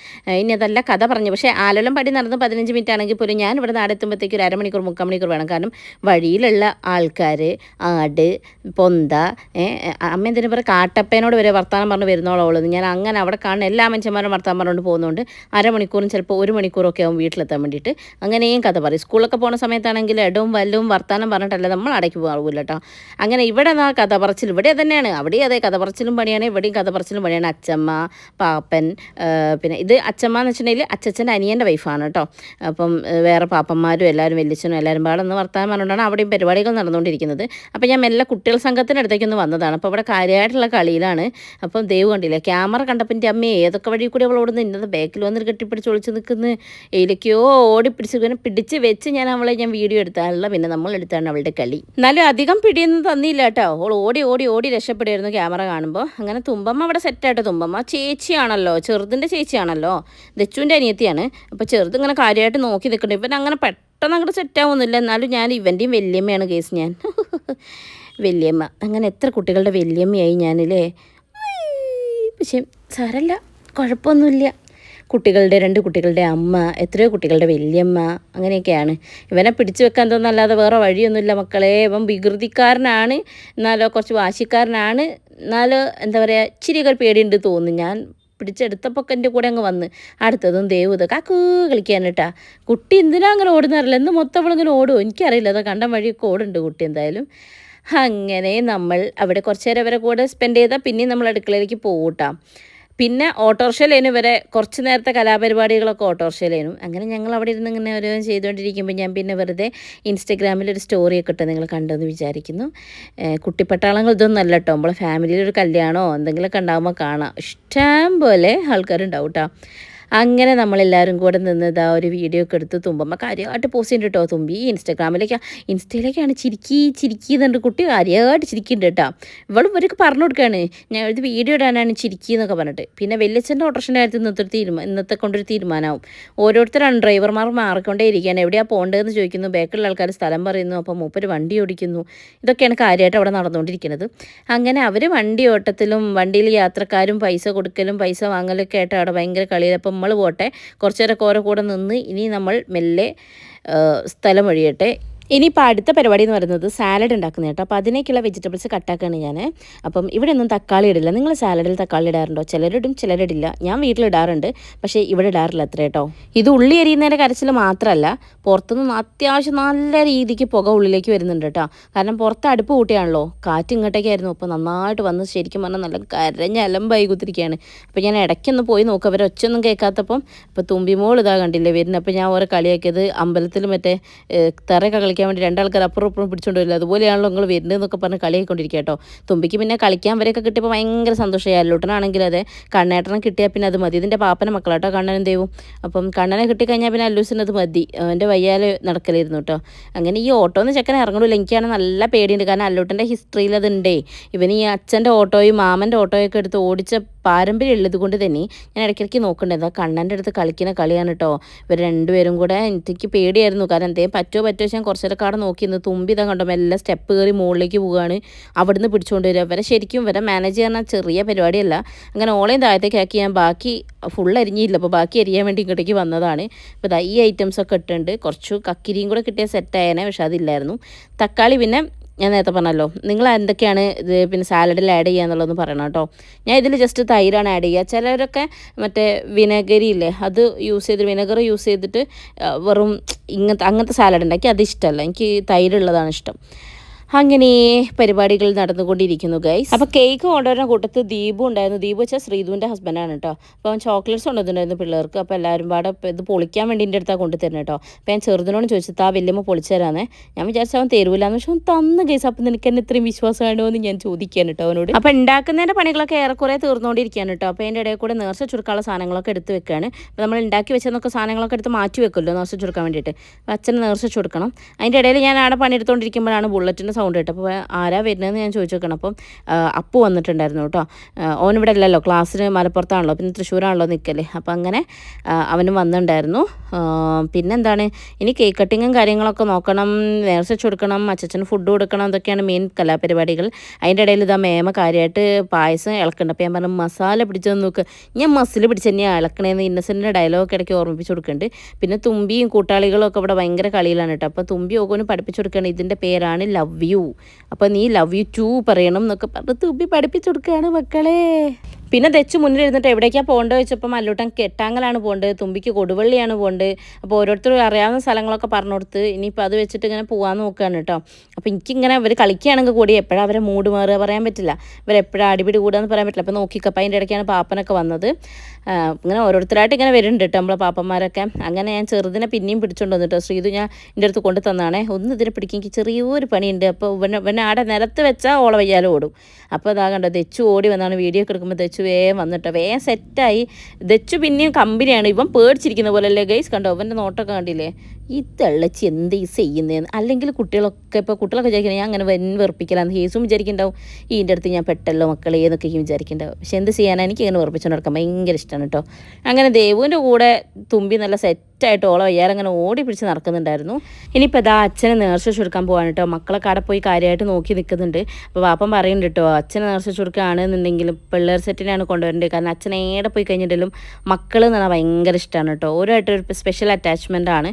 ഇനി അതല്ല കഥ പറഞ്ഞു. പക്ഷേ ആലോലം പടി നടന്ന് 15 മിനിറ്റ് ആണെങ്കിൽ പോലും ഞാൻ ഇവിടെ നാടെത്തുമ്പോഴത്തേക്ക് ഒരു 1/2 മണിക്കൂർ 3/4 മണിക്കൂർ വേണം. കാരണം വഴിയിലുള്ള ആൾക്കാർ, ആട്, പൊന്ത, അമ്മ എന്തിനു പറയുക, കാട്ടപ്പേനോട് വരെ വർത്താനം പറഞ്ഞ് വരുന്നോളോളൂ. ഞാൻ അങ്ങനെ അവിടെ കാണുന്ന എല്ലാ മനുഷ്യന്മാരും വർത്താനം പറഞ്ഞുകൊണ്ട് പോകുന്നതുകൊണ്ട് 1/2 മണിക്കൂറും ചിലപ്പോൾ 1 മണിക്കൂറൊക്കെ ആവും വീട്ടിലെത്താൻ വേണ്ടിയിട്ട്. അങ്ങനെയും കഥ പറയും. സ്കൂളിലൊക്കെ പോകുന്ന സമയത്താണെങ്കിൽ ഇടവും വല്ലവും വർത്താനം പറഞ്ഞിട്ടല്ല നമ്മൾ അടയ്ക്ക് പോകില്ല കേട്ടോ. അങ്ങനെ ഇവിടെ ആ കഥ പറച്ചിൽ ഇവിടെ തന്നെയാണ്. അവിടെ അതേ കഥ പറച്ചിലും പണിയാണ്, ഇവിടെയും കഥ പറച്ചിലും പണിയാണ്. അച്ചമ്മ, പാപ്പൻ, പിന്നെ ഇത് അച്ചമ്മ എന്ന് വെച്ചിട്ടുണ്ടെങ്കിൽ അച്ചച്ചൻ്റെ അനിയൻ്റെ വൈഫാണ് കേട്ടോ. അപ്പം വേറെ പാപ്പന്മാരും എല്ലാവരും വെല്ലിച്ചനും എല്ലാവരും പാടെ ഒന്ന് വർത്താനം പറഞ്ഞുകൊണ്ടാണ് അവിടെയും പരിപാടികൾ നടന്നുകൊണ്ടിരിക്കുന്നത്. അപ്പോൾ ഞാൻ മെല്ലെ കുട്ടികൾ സംഘത്തിൻ്റെ അടുത്തേക്കൊന്ന് വന്നതാണ്. അപ്പോൾ ഇവിടെ കാര്യമായിട്ടുള്ള കളിയിലാണ്. അപ്പം ദേവ് കണ്ടില്ലേ, ക്യാമറ കണ്ടപ്പോൾ എൻ്റെ അമ്മയെ ഏതൊക്കെ വഴി കൂടി അവൾ ഓടുന്നു, ഇന്നത് ബാക്കിൽ വന്നിട്ട് കെട്ടിപ്പിടിച്ച് ഒളിച്ച് നിൽക്കുന്നു, ഏതൊക്കെയോ ഓടിപ്പിടിച്ച് പിന്നെ പിടിച്ച് വെച്ച് ഞാൻ വീഡിയോ എടുത്താണല്ലോ. പിന്നെ നമ്മൾ എടുത്താണ് അവളുടെ കളി. എന്നാലും അധികം പിടിയൊന്നും തന്നില്ല കേട്ടോ. അവൾ ഓടി രക്ഷപ്പെടുമായിരുന്നു ക്യാമറ കാണുമ്പോൾ. അങ്ങനെ തുമ്പമ്മ അവിടെ സെറ്റായിട്ട്, തുമ്പമ്മ ചേച്ചിയാണല്ലോ, ചെറുതിൻ്റെ ചേച്ചിയാണല്ലോ, ദച്ചുവിൻ്റെ അനിയത്തിയാണ്. അപ്പോൾ ചെറുത് ഇങ്ങനെ കാര്യമായിട്ട് നോക്കി നിൽക്കണ്ടേ. ഇവൻ അങ്ങനെ പെട്ടെന്ന് അങ്ങോട്ട് സെറ്റാവുന്നില്ല. എന്നാലും ഞാൻ ഇവൻ്റെയും വല്യമ്മയാണ് കേസ്. ഞാൻ വല്യമ്മ, അങ്ങനെ എത്ര കുട്ടികളുടെ വല്യമ്മയായി ഞാനില്ലേ. പക്ഷേ സാരല്ല, കുഴപ്പമൊന്നുമില്ല. കുട്ടികളുടെ 2 കുട്ടികളുടെ അമ്മ, എത്രയോ കുട്ടികളുടെ വല്യമ്മ, അങ്ങനെയൊക്കെയാണ്. ഇവനെ പിടിച്ചു വെക്കാൻ തോന്നല്ലാതെ വേറെ വഴിയൊന്നുമില്ല മക്കളെ. ഇവൻ വികൃതിക്കാരനാണ്, എന്നാലോ കുറച്ച് വാശിക്കാരനാണ്, എന്നാലോ എന്താ പറയുക, ഇച്ചിരിയൊക്കെ പേടിയുണ്ട് തോന്നുന്നു. ഞാൻ പിടിച്ചെടുത്തപ്പോൾ എൻ്റെ കൂടെ അങ്ങ് വന്ന് അടുത്തതും ദേവ് ഇതൊക്കെ കാക്കൂ കളിക്കാനിട്ടാ. കുട്ടി എന്തിനാ അങ്ങനെ ഓടുന്നറിയില്ല. എന്ന് മൊത്തം അവളിങ്ങനെ ഓടുമോ എനിക്കറിയില്ല. അത് കണ്ടം വഴിയൊക്കെ ഓടുന്നുണ്ട് കുട്ടി എന്തായാലും. അങ്ങനെ നമ്മൾ അവിടെ കുറച്ച് നേരം അവരെ കൂടെ സ്പെൻഡ് ചെയ്താൽ പിന്നെയും നമ്മൾ അടുക്കളയിലേക്ക് പോകൂട്ടാം. പിന്നെ ഓട്ടോറിക്ഷയിലേനും വരെ കുറച്ച് നേരത്തെ കലാപരിപാടികളൊക്കെ ഓട്ടോറിക്ഷയിലേനും. അങ്ങനെ ഞങ്ങൾ അവിടെ ഇരുന്ന് ഇങ്ങനെ ഓരോന്നും ചെയ്തുകൊണ്ടിരിക്കുമ്പോൾ ഞാൻ പിന്നെ വെറുതെ ഇൻസ്റ്റഗ്രാമിലൊരു സ്റ്റോറിയൊക്കെ ഇട്ട് നിങ്ങൾ കണ്ടെന്ന് വിചാരിക്കുന്നു. കുട്ടിപ്പട്ടാളങ്ങൾ ഇതൊന്നും അല്ല കേട്ടോ. നമ്മളെ ഫാമിലിയിലൊരു കല്യാണമോ എന്തെങ്കിലുമൊക്കെ ഉണ്ടാകുമ്പോൾ കാണാം, ഇഷ്ടം പോലെ ആൾക്കാരുണ്ടാവും കേട്ടോ. അങ്ങനെ നമ്മളെല്ലാവരും കൂടെ നിന്ന് ഇതാ ഒരു വീഡിയോ ഒക്കെ എടുത്ത് തുമ്പമ്മ കാര്യമായിട്ട് പോസ്റ്റ് ചെയ്യുന്നുണ്ട് കേട്ടോ. തുമ്പി ഇൻസ്റ്റയിലേക്കാണ് ചിരിക്കി എന്നുണ്ട് കുട്ടി കാര്യമായിട്ട് ചിരിക്കുന്നുണ്ട് കേട്ടോ. ഇവർക്ക് പറഞ്ഞു കൊടുക്കുകയാണ്, ഞാൻ ഇത് വീഡിയോ ഇടാനാണ് ചിരിക്കി എന്നൊക്കെ പറഞ്ഞിട്ട്. പിന്നെ വെല്ലിച്ചൻ്റെ ഓട്ടോറിക്ഷൻ്റെ കാര്യത്തിൽ ഇന്നത്തെ കൊണ്ടൊരു തീരുമാനമാവും. ഓരോരുത്തരാണ് ഡ്രൈവർമാർ മാറിക്കൊണ്ടേ ഇരിക്കുകയാണ്. എവിടെയാണ് പോകേണ്ടതെന്ന് ചോദിക്കുന്നു, ബാക്കിലുള്ള ആൾക്കാർ സ്ഥലം പറയുന്നു, അപ്പോൾ മൂപ്പര് വണ്ടി ഓടിക്കുന്നു. ഇതൊക്കെയാണ് കാര്യമായിട്ട് അവിടെ നടന്നുകൊണ്ടിരിക്കുന്നത്. അങ്ങനെ അവർ വണ്ടി ഓട്ടത്തിലും വണ്ടിയിൽ യാത്രക്കാരും പൈസ കൊടുക്കലും പൈസ വാങ്ങലൊക്കെ ആയിട്ട് അവിടെ ഭയങ്കര കളിയിലപ്പം നമ്മൾ പോട്ടെ കുറച്ച് നേരമൊക്കെ ഓരോ കൂടെ നിന്ന് ഇനി നമ്മൾ മെല്ലെ സ്ഥലം ഒഴിയട്ടെ. ഇനിയിപ്പോൾ അടുത്ത പരിപാടി എന്ന് പറയുന്നത് സാലഡ് ഉണ്ടാക്കുന്നത് കേട്ടോ. അപ്പോൾ അതിനേക്കുള്ള വെജിറ്റബിൾസ് കട്ടാക്കുകയാണ് ഞാൻ. അപ്പം ഇവിടെ ഒന്നും തക്കാളി ഇടില്ല. നിങ്ങൾ സാലഡിൽ തക്കാളി ഇടാറുണ്ടോ? ചിലരിടും, ചിലരിടില്ല. ഞാൻ വീട്ടിലിടാറുണ്ട്, പക്ഷേ ഇവിടെ ഇടാറില്ല അത്ര കേട്ടോ. ഇത് ഉള്ളി എരിയുന്നതിൻ്റെ കരച്ചിൽ മാത്രമല്ല, പുറത്തുനിന്ന് അത്യാവശ്യം നല്ല രീതിക്ക് പുക ഉള്ളിലേക്ക് വരുന്നുണ്ട് കേട്ടോ. കാരണം പുറത്ത് അടുപ്പ് കൂട്ടിയാണല്ലോ, കാറ്റ് ഇങ്ങോട്ടേക്കായിരുന്നു. അപ്പോൾ നന്നായിട്ട് വന്ന് ശരിക്കും പറഞ്ഞാൽ നല്ല കരഞ്ഞ അലമ്പായി കുത്തിരിക്കുകയാണ്. അപ്പോൾ ഞാൻ ഇടയ്ക്കൊന്ന് പോയി നോക്കുക, അവർ ഒച്ചയൊന്നും കേൾക്കാത്തപ്പം. ഇപ്പോൾ തുമ്പിമോൾ ഇതാ കണ്ടില്ലേ വരുന്നത്. അപ്പോൾ ഞാൻ ഓരോ കളിയാക്കിയത് അമ്പലത്തിൽ മറ്റേ തറയൊക്കെ കളിക്കാൻ വേണ്ടി രണ്ടാൾക്കാർ അപ്പുറം ഇപ്പുറം പിടിച്ചുകൊണ്ട് വരില്ല, അതുപോലെയാണല്ലോ നിങ്ങൾ വരുന്നതെന്നൊക്കെ പറഞ്ഞ് കളിയായിക്കൊണ്ടിരിക്കുക കേട്ടോ. തുമ്പിക്ക് പിന്നെ കളിക്കാൻ വരെയൊക്കെ കിട്ടിയപ്പോൾ ഭയങ്കര സന്തോഷമായി. അല്ലൂട്ടനാണെങ്കിൽ അതെ, കണ്ണേട്ടനെ കിട്ടിയാൽ പിന്നെ അത് മതി. ഇതിൻ്റെ പാപ്പന മക്കളാട്ടോ കണ്ണനും ദേവും. അപ്പം കണ്ണനെ കിട്ടിക്കഴിഞ്ഞാൽ പിന്നെ അല്ലൂസിന് അത് മതി. എൻ്റെ വയ്യാൽ നടക്കലായിരുന്നു കേട്ടോ. അങ്ങനെ ഈ ഓട്ടോന്ന് ചെക്കനെ ഇറങ്ങണില്ല. എനിക്കാണ് നല്ല പേടിയുണ്ട്, കാരണം അല്ലൂട്ടൻ്റെ ഹിസ്റ്ററിയിൽ അതുണ്ടേ. ഇവന് ഈ അച്ഛൻ്റെ ഓട്ടോയും മാമൻ്റെ ഓട്ടോയൊക്കെ എടുത്ത് ഓടിച്ച പാരമ്പര്യം ഉള്ളത് കൊണ്ട് തന്നെ ഞാൻ ഇടയ്ക്കിടയ്ക്ക് നോക്കണ്ടത്. കണ്ണൻ്റെ അടുത്ത് കളിക്കുന്ന കളിയാണ് കേട്ടോ. ഇവർ രണ്ടുപേരും കൂടെ എനിക്ക് പേടിയായിരുന്നു, കാരണം എന്തേലും പറ്റുമോ ഞാൻ കുറച്ചേരക്കാട് നോക്കിയിരുന്നു. തുമ്പി ഇതാ കണ്ടോ എല്ലാം സ്റ്റെപ്പ് കയറി മുകളിലേക്ക് പോവുകയാണ്. അവിടുന്ന് പിടിച്ചുകൊണ്ട് വരിക. ഇവരെ ശരിക്കും ഇവരെ മാനേജ് ചെയ്യാൻ ചെറിയ പരിപാടിയല്ല. അങ്ങനെ ഓളയും താഴത്തേക്ക് ആക്കി ഞാൻ ബാക്കി ഫുൾ അരിഞ്ഞില്ല, അപ്പോൾ ബാക്കി അരിയാൻ വേണ്ടി ഇങ്ങോട്ടേക്ക് വന്നതാണ്. അപ്പോൾ ഇതാ ഈ ഐറ്റംസൊക്കെ ഇട്ടുണ്ട്. കുറച്ച് കക്കിരിയും കൂടെ കിട്ടിയ സെറ്റായേനെ, പക്ഷെ അതില്ലായിരുന്നു. തക്കാളി പിന്നെ ഞാൻ നേരത്തെ പറഞ്ഞല്ലോ, നിങ്ങൾ എന്തൊക്കെയാണ് ഇത് പിന്നെ സാലഡിൽ ആഡ് ചെയ്യുക എന്നുള്ളതെന്ന് പറയണം കേട്ടോ. ഞാൻ ഇതിൽ ജസ്റ്റ് തൈരാണ് ആഡ് ചെയ്യുക. ചിലരൊക്കെ മറ്റേ വിനെഗറി ഇല്ലേ, അത് യൂസ് ചെയ്ത് വിനെഗർ യൂസ് ചെയ്തിട്ട് വെറും അങ്ങനത്തെ സാലഡ് ഉണ്ടാക്കി അത് ഇഷ്ടമല്ല. എനിക്ക് തൈരുള്ളതാണ് ഇഷ്ടം. അങ്ങനെ പരിപാടികൾ നടന്നുകൊണ്ടിരിക്കുന്നു ഗൈസ്. അപ്പോൾ കേക്ക് കൊണ്ടുവരുന്ന കൂട്ടത്തിൽ ദീപു ഉണ്ടായിരുന്നു. ദീപു വെച്ചാൽ ശ്രീധുവിൻ്റെ ഹസ്ബൻഡാണ് കേട്ടോ. അപ്പോൾ അവൻ ചോക്ലേറ്റ്സ് കൊണ്ടുവന്നിട്ടുണ്ടായിരുന്നു പിള്ളേർക്ക്. അപ്പോൾ എല്ലാവരും പാടെ ഇത് പൊളിക്കാൻ വേണ്ടി എൻ്റെ അടുത്താണ് കൊണ്ടുതരുന്നത് കേട്ടോ. അപ്പോൾ ഞാൻ ചെറുതിനോട് ചോദിച്ചത് ആ വലിയമ്മ പൊളിച്ചു തരാമെന്നേ. ഞാൻ വിചാരിച്ചു അവൻ തരൂലാന്ന്, പക്ഷെ അവൻ തന്ന ഗൈസ്. അപ്പം നിനക്ക് എന്നെ ഇത്രയും വിശ്വാസമാണോ എന്ന് ഞാൻ ചോദിക്കാൻ കേട്ടോ അവനോട്. അപ്പോൾ ഉണ്ടാക്കുന്നതിൻ്റെ പണികളൊക്കെ ഏറെക്കുറെ തീർന്നുകൊണ്ടിരിക്കുകയാണ് കേട്ടോ. അപ്പോൾ അതിൻ്റെ ഇടയിൽ കൂടെ നേർച്ച ചുരുക്കാനുള്ള സാധനങ്ങളൊക്കെ എടുത്ത് വെക്കുകയാണ്. അപ്പോൾ നമ്മൾ ഉണ്ടാക്കി വെച്ചെന്നൊക്കെ സാധനങ്ങളൊക്കെ എടുത്ത് മാറ്റി വെക്കുമല്ലോ നേർച്ച ചുരുക്കാൻ വേണ്ടിയിട്ട്. അപ്പോൾ അച്ഛന് നേർച്ച ചുരുക്കണം. അതിൻ്റെ ഇടയിൽ ഞാൻ അവിടെ പണിയെടുത്തുകൊണ്ടിരിക്കുമ്പോഴാണ് ബുള്ളറ്റിൻ്റെ സൗണ്ട് കേട്ടോ. അപ്പോൾ ആരാ വരുന്നതെന്ന് ഞാൻ ചോദിച്ചു നോക്കണം. അപ്പം അപ്പു വന്നിട്ടുണ്ടായിരുന്നു കേട്ടോ. ഓനിവിടെ അല്ലല്ലോ, ക്ലാസ്സിന് മലപ്പുറത്താണല്ലോ, പിന്നെ തൃശ്ശൂരാണല്ലോ നിൽക്കല്. അപ്പം അങ്ങനെ അവനും വന്നിട്ടുണ്ടായിരുന്നു. പിന്നെന്താണ്, ഇനി കേക്ക് കട്ടിങ്ങും കാര്യങ്ങളൊക്കെ നോക്കണം, നേർച്ച കൊടുക്കണം, അച്ഛന് ഫുഡ് കൊടുക്കണം. ഇതൊക്കെയാണ് മെയിൻ കലാപരിപാടികൾ. അതിൻ്റെ ഇടയിൽ ഇതാ മേമ കാര്യമായിട്ട് പായസം ഇളക്കുന്നുണ്ട്. അപ്പോൾ ഞാൻ പറഞ്ഞു മസാല പിടിച്ചതെന്ന് നോക്കുക, ഞാൻ മസിൽ പിടിച്ച് തന്നെയാണ് ഇളക്കണേന്ന് ഇന്നസെൻറ്റിൻ്റെ ഡയലോഗ് ഇടയ്ക്ക് ഓർമ്മിപ്പിച്ച് കൊടുക്കുന്നുണ്ട്. പിന്നെ തുമ്പിയും കൂട്ടാളികളും ഒക്കെ ഇവിടെ ഭയങ്കര കളിയിലാണ് കേട്ടോ. അപ്പോൾ തുമ്പി ഓകോന് പഠിപ്പിച്ചു കൊടുക്കുകയാണ്. ഇതിൻ്റെ പേരാണ് ലവ് യു. അപ്പോൾ നീ ലവ് യു ടു പറയണം എന്നൊക്കെ പറഞ്ഞ് തുമ്പി പഠിപ്പിച്ചു കൊടുക്കുകയാണ് മക്കളെ. പിന്നെ തെച്ച് മുന്നിൽ ഇരുന്നിട്ട് എവിടേക്കാണ് പോകേണ്ടത് വെച്ചപ്പോൾ മല്ലൂട്ടൻ കെട്ടാങ്ങലാണ് പോകേണ്ടത്, തുമ്പിക്ക് കൊടുവള്ളിയാണ് പോകേണ്ടത്. അപ്പോൾ ഓരോരുത്തരും അറിയാവുന്ന സ്ഥലങ്ങളൊക്കെ പറഞ്ഞു കൊടുത്ത് ഇനിയിപ്പോൾ അത് വെച്ചിട്ട് ഇങ്ങനെ പോകാൻ നോക്കുകയാണ് കേട്ടോ. അപ്പോൾ എനിക്കിങ്ങനെ ഇവർ കളിക്കുകയാണെങ്കിൽ കൂടി എപ്പോഴാണ് അവരെ മൂഡ് മാറുക പറയാൻ പറ്റില്ല, ഇവരെപ്പോഴാണ് അടിപിടി കൂടുകയെന്ന് പറയാൻ പറ്റില്ല. അപ്പോൾ നോക്കിക്കപ്പോൾ അതിൻ്റെ ഇടയ്ക്കാണ് പാപ്പനൊക്കെ വന്നത്. ഇങ്ങനെ ഓരോരുത്തരായിട്ട് ഇങ്ങനെ വരുന്നുണ്ട് കേട്ടോ നമ്മളെ പാപ്പന്മാരൊക്കെ. അങ്ങനെ ഞാൻ ചെറുതിനെ പിന്നെയും പിടിച്ചുകൊണ്ട് വന്നിട്ടോ. ശ്രീതു ഞാൻ എൻ്റെ അടുത്ത് കൊണ്ട് തന്നാണേ, ഒന്ന് ഇതിനെ പിടിക്കും, എനിക്ക് ചെറിയൊരു പണിയുണ്ട്. അപ്പോൾ ഇവനെ ആടെ നിലത്ത് വെച്ചാൽ ഓള വയ്യാലും ഓടും. അപ്പോൾ ഇതാ കണ്ടോ ദച്ചു ഓടി വന്നാണ് വീഡിയോ ഒക്കെ എടുക്കുമ്പോൾ ദച്ചു വേഗം വന്നിട്ടോ, വേഗം സെറ്റായി. ദച്ചു പിന്നെയും കമ്പനിയാണ്. ഇവൻ പേടിച്ചിരിക്കുന്ന പോലെ അല്ലേ ഗൈസ്, കണ്ടോ അവൻ്റെ നോട്ടൊക്കെ കണ്ടില്ലേ, ഈ തെള്ളച്ചി എന്ത് ഈ ചെയ്യുന്നതെന്ന്. അല്ലെങ്കിൽ കുട്ടികളൊക്കെ വിചാരിക്കുന്നത് ഞാൻ അങ്ങനെ വെറുപ്പിക്കലാന്ന്. ഹേസും വിചാരിക്കുന്നുണ്ടാവും ഇതിൻ്റെ അടുത്ത് ഞാൻ പെട്ടല്ലോ മക്കളെ എന്നൊക്കെ വിചാരിക്കുന്നുണ്ടാവും. പക്ഷെ എന്ത് ചെയ്യാനാണ്, എനിക്ക് ഇങ്ങനെ വെറുപ്പിച്ചുകൊണ്ട് നടക്കാൻ ഭയങ്കര ഇഷ്ടമാണ് കേട്ടോ. അങ്ങനെ ദേവുവിൻ്റെ കൂടെ തുമ്പി നല്ല സെറ്റായിട്ട് ഓളോ വയ്യാറങ്ങനെ ഓടി പിടിച്ച് നടക്കുന്നുണ്ടായിരുന്നു. ഇനിയിപ്പോൾ ഇതാ അച്ഛനെ നേർച്ച ചുരുക്കാൻ പോകാൻ കേട്ടോ. മക്കളൊക്കെ അവിടെ പോയി കാര്യമായിട്ട് നോക്കി നിൽക്കുന്നുണ്ട്. അപ്പോൾ വാപ്പൻ പറയുന്നുണ്ട് കേട്ടോ, അച്ഛനെ നേർച്ച ചുരുക്കുകയാണെന്നുണ്ടെങ്കിലും പിള്ളേർ സെറ്റിനാണ് കൊണ്ടുവരേണ്ടത്. കാരണം അച്ഛൻ ഏടെ പോയി കഴിഞ്ഞിട്ടും മക്കൾ എന്ന് പറഞ്ഞാൽ ഭയങ്കര ഇഷ്ടമാണ് കേട്ടോ. ഓരോരുമായിട്ടൊരു സ്പെഷ്യൽ അറ്റാച്ച്മെൻ്റ് ആണ്.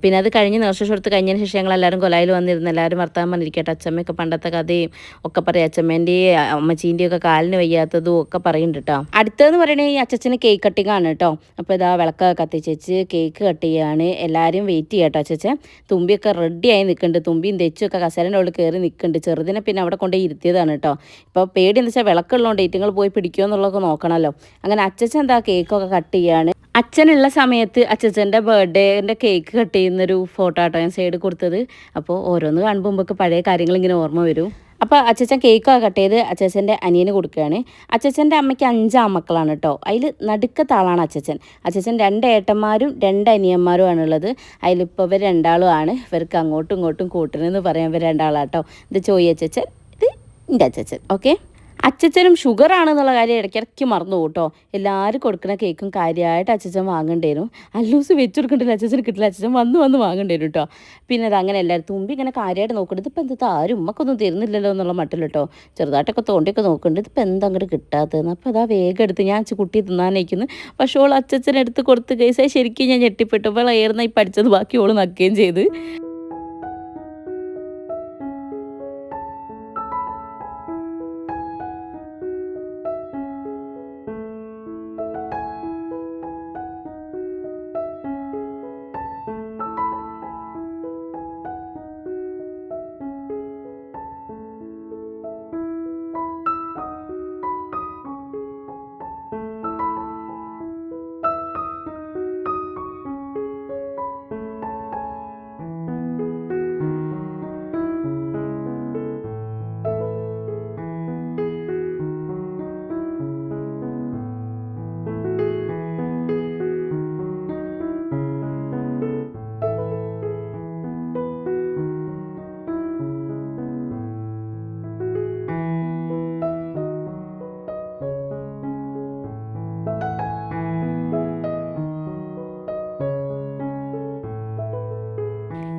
പിന്നെ അത് കഴിഞ്ഞ് നേർച്ച ചുരുത്ത് കഴിഞ്ഞതിന് ശേഷം ഞങ്ങളെല്ലാവരും കൊലായിൽ വന്നിരുന്നു. എല്ലാവരും വർത്താൻ പറഞ്ഞിരിക്കട്ടെ. അച്ഛമ്മയൊക്കെ പണ്ടത്തെ കഥയും ഒക്കെ പറയും. അച്ഛമ്മേൻ്റെയും അമ്മച്ചീൻ്റെയും ഒക്കെ കാലിന് വയ്യാത്തതും ഒക്കെ പറയുന്നുണ്ട് കേട്ടോ. അടുത്തതെന്ന് പറയണേ ഈ അച്ഛന് കേക്ക് കട്ടിങ് ആണ് കേട്ടോ. അപ്പോൾ ഇതാ വിളക്കൊക്കെ കത്തിച്ചേച്ച് കേക്ക് കട്ട് ചെയ്യാണ്. എല്ലാവരും വെയിറ്റ് ചെയ്യാം കേട്ടോ. അച്ഛൻ തുമ്പിയൊക്കെ റെഡിയായി നിൽക്കുന്നുണ്ട്. തുമ്പിയും തെച്ചൊക്കെ കസേരൻ്റെ ഉള്ളിൽ കയറി നിൽക്കുന്നുണ്ട്. ചെറുതിനെ പിന്നെ അവിടെ കൊണ്ടുപോയി ഇരുത്തിയതാണ് കേട്ടോ. ഇപ്പോൾ പേടി എന്താ വെച്ചാൽ വിളക്കുള്ളതുകൊണ്ട് ഏറ്റങ്ങൾ പോയി പിടിക്കുമോ എന്നുള്ളതൊക്കെ നോക്കണമല്ലോ. അങ്ങനെ അച്ഛൻ എന്താ കേക്കൊക്കെ കട്ട് ചെയ്യാണ്. അച്ഛനുള്ള സമയത്ത് അച്ഛൻ്റെ ബർത്ത്ഡേൻ്റെ കേക്ക് കട്ട് ചെയ്യുന്നൊരു ഫോട്ടോ ആട്ടോ ഞാൻ സൈഡ് കൊടുത്തത്. അപ്പോൾ ഓരോന്ന് കാണുമ്പോൾ നമുക്ക് പഴയ കാര്യങ്ങൾ ഇങ്ങനെ ഓർമ്മ വരും. അപ്പോൾ അച്ഛൻ കേക്കൊക്കെ കട്ട് ചെയ്ത് അച്ഛൻ്റെ അനിയന് കൊടുക്കുകയാണ്. അച്ഛൻ്റെ അമ്മയ്ക്ക് 5 ആൺമക്കളാണ് കേട്ടോ. അതിൽ നടുക്കത്തെ ആളാണ് അച്ഛൻ. 2 ഏട്ടന്മാരും 2 അനിയന്മാരുമാണുള്ളത്. അതിലിപ്പോൾ ഇവർ 2 ആണ്. ഇവർക്ക് അങ്ങോട്ടും ഇങ്ങോട്ടും കൂട്ടണമെന്ന് പറയാൻ ഇവർ 2 ആളാട്ടോ. ഇത് ചോയി അച്ഛൻ, ഇത് എൻ്റെ അച്ഛൻ. ഓക്കെ, അച്ഛനും ഷുഗർ ആണെന്നുള്ള കാര്യം ഇടയ്ക്കിടയ്ക്ക് മറന്നു കേട്ടോ. എല്ലാവരും കൊടുക്കുന്ന കേക്കും കാര്യമായിട്ട് അച്ഛൻ വാങ്ങേണ്ടിയിരുന്നു. അല്ലൂസ് വെച്ച് കൊടുക്കണ്ടില്ല, അച്ഛന് കിട്ടില്ല. അച്ഛൻ വന്ന് വാങ്ങേണ്ടിയിരുന്നു കേട്ടോ. പിന്നെ അത് അങ്ങനെ എല്ലാവരും തുമ്പി ഇങ്ങനെ കാര്യമായിട്ട് നോക്കുന്നുണ്ട്. ഇതിപ്പോൾ എന്താ ആരും ഉമ്മക്കൊന്നും തരുന്നില്ലല്ലോ എന്നുള്ള മട്ടിൽ കേട്ടോ. ചെറുതായിട്ടൊക്കെ തോണ്ടിയൊക്കെ നോക്കുന്നുണ്ട്. ഇതിപ്പോൾ എന്താ അങ്ങോട്ട് കിട്ടാത്തതെന്ന്. അപ്പോൾ അതാ വേഗം എടുത്ത് ഞാൻ കുട്ടി തിന്നാനയക്കുന്നു. പക്ഷേ ഓൾ അച്ഛനെടുത്ത് കൊടുത്ത് കേസായി ശരിക്കും ഞാൻ ഞെട്ടിപ്പെട്ടു. അപ്പോൾ ഏറുന്ന ഈ പഠിച്ചത് ബാക്കി ഓൾ നക്കുകയും ചെയ്ത്.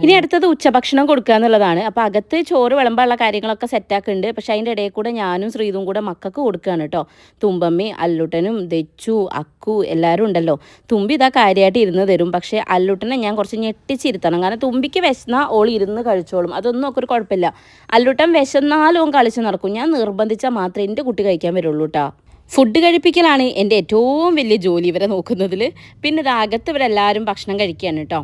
ഇനി അടുത്തത് ഉച്ചഭക്ഷണം കൊടുക്കുക എന്നുള്ളതാണ്. അപ്പോൾ അകത്ത് ചോറ് വിളമ്പാനുള്ള കാര്യങ്ങളൊക്കെ സെറ്റാക്കുന്നുണ്ട്. പക്ഷേ അതിൻ്റെ ഇടയിൽ കൂടെ ഞാനും ശ്രീതും കൂടെ മക്കൾക്ക് കൊടുക്കുകയാണ് കേട്ടോ. തുമ്പമ്മി, അല്ലുട്ടനും, ദച്ചു, അക്കു എല്ലാവരും ഉണ്ടല്ലോ. തുമ്പി ഇതാ കാര്യമായിട്ട് ഇരുന്ന് തരും. പക്ഷേ അല്ലുട്ടനെ ഞാൻ കുറച്ച് ഞെട്ടിച്ചിരുത്തണം. കാരണം തുമ്പിക്ക് വിശന്നാൽ ഓൾ ഇരുന്ന് കഴിച്ചോളും. അതൊന്നും ഒക്കെ ഒരു കുഴപ്പമില്ല. അല്ലുട്ടൻ വിശന്നാലും കളിച്ച് നടക്കും. ഞാൻ നിർബന്ധിച്ചാൽ മാത്രമേ എൻ്റെ കുട്ടി കഴിക്കാൻ വരുള്ളൂ കേട്ടോ. ഫുഡ് കഴിപ്പിക്കലാണ് എൻ്റെ ഏറ്റവും വലിയ ജോലി ഇവരെ നോക്കുന്നതിൽ. പിന്നെ ഇത് അകത്ത് ഇവരെല്ലാവരും ഭക്ഷണം കഴിക്കുകയാണ് കേട്ടോ.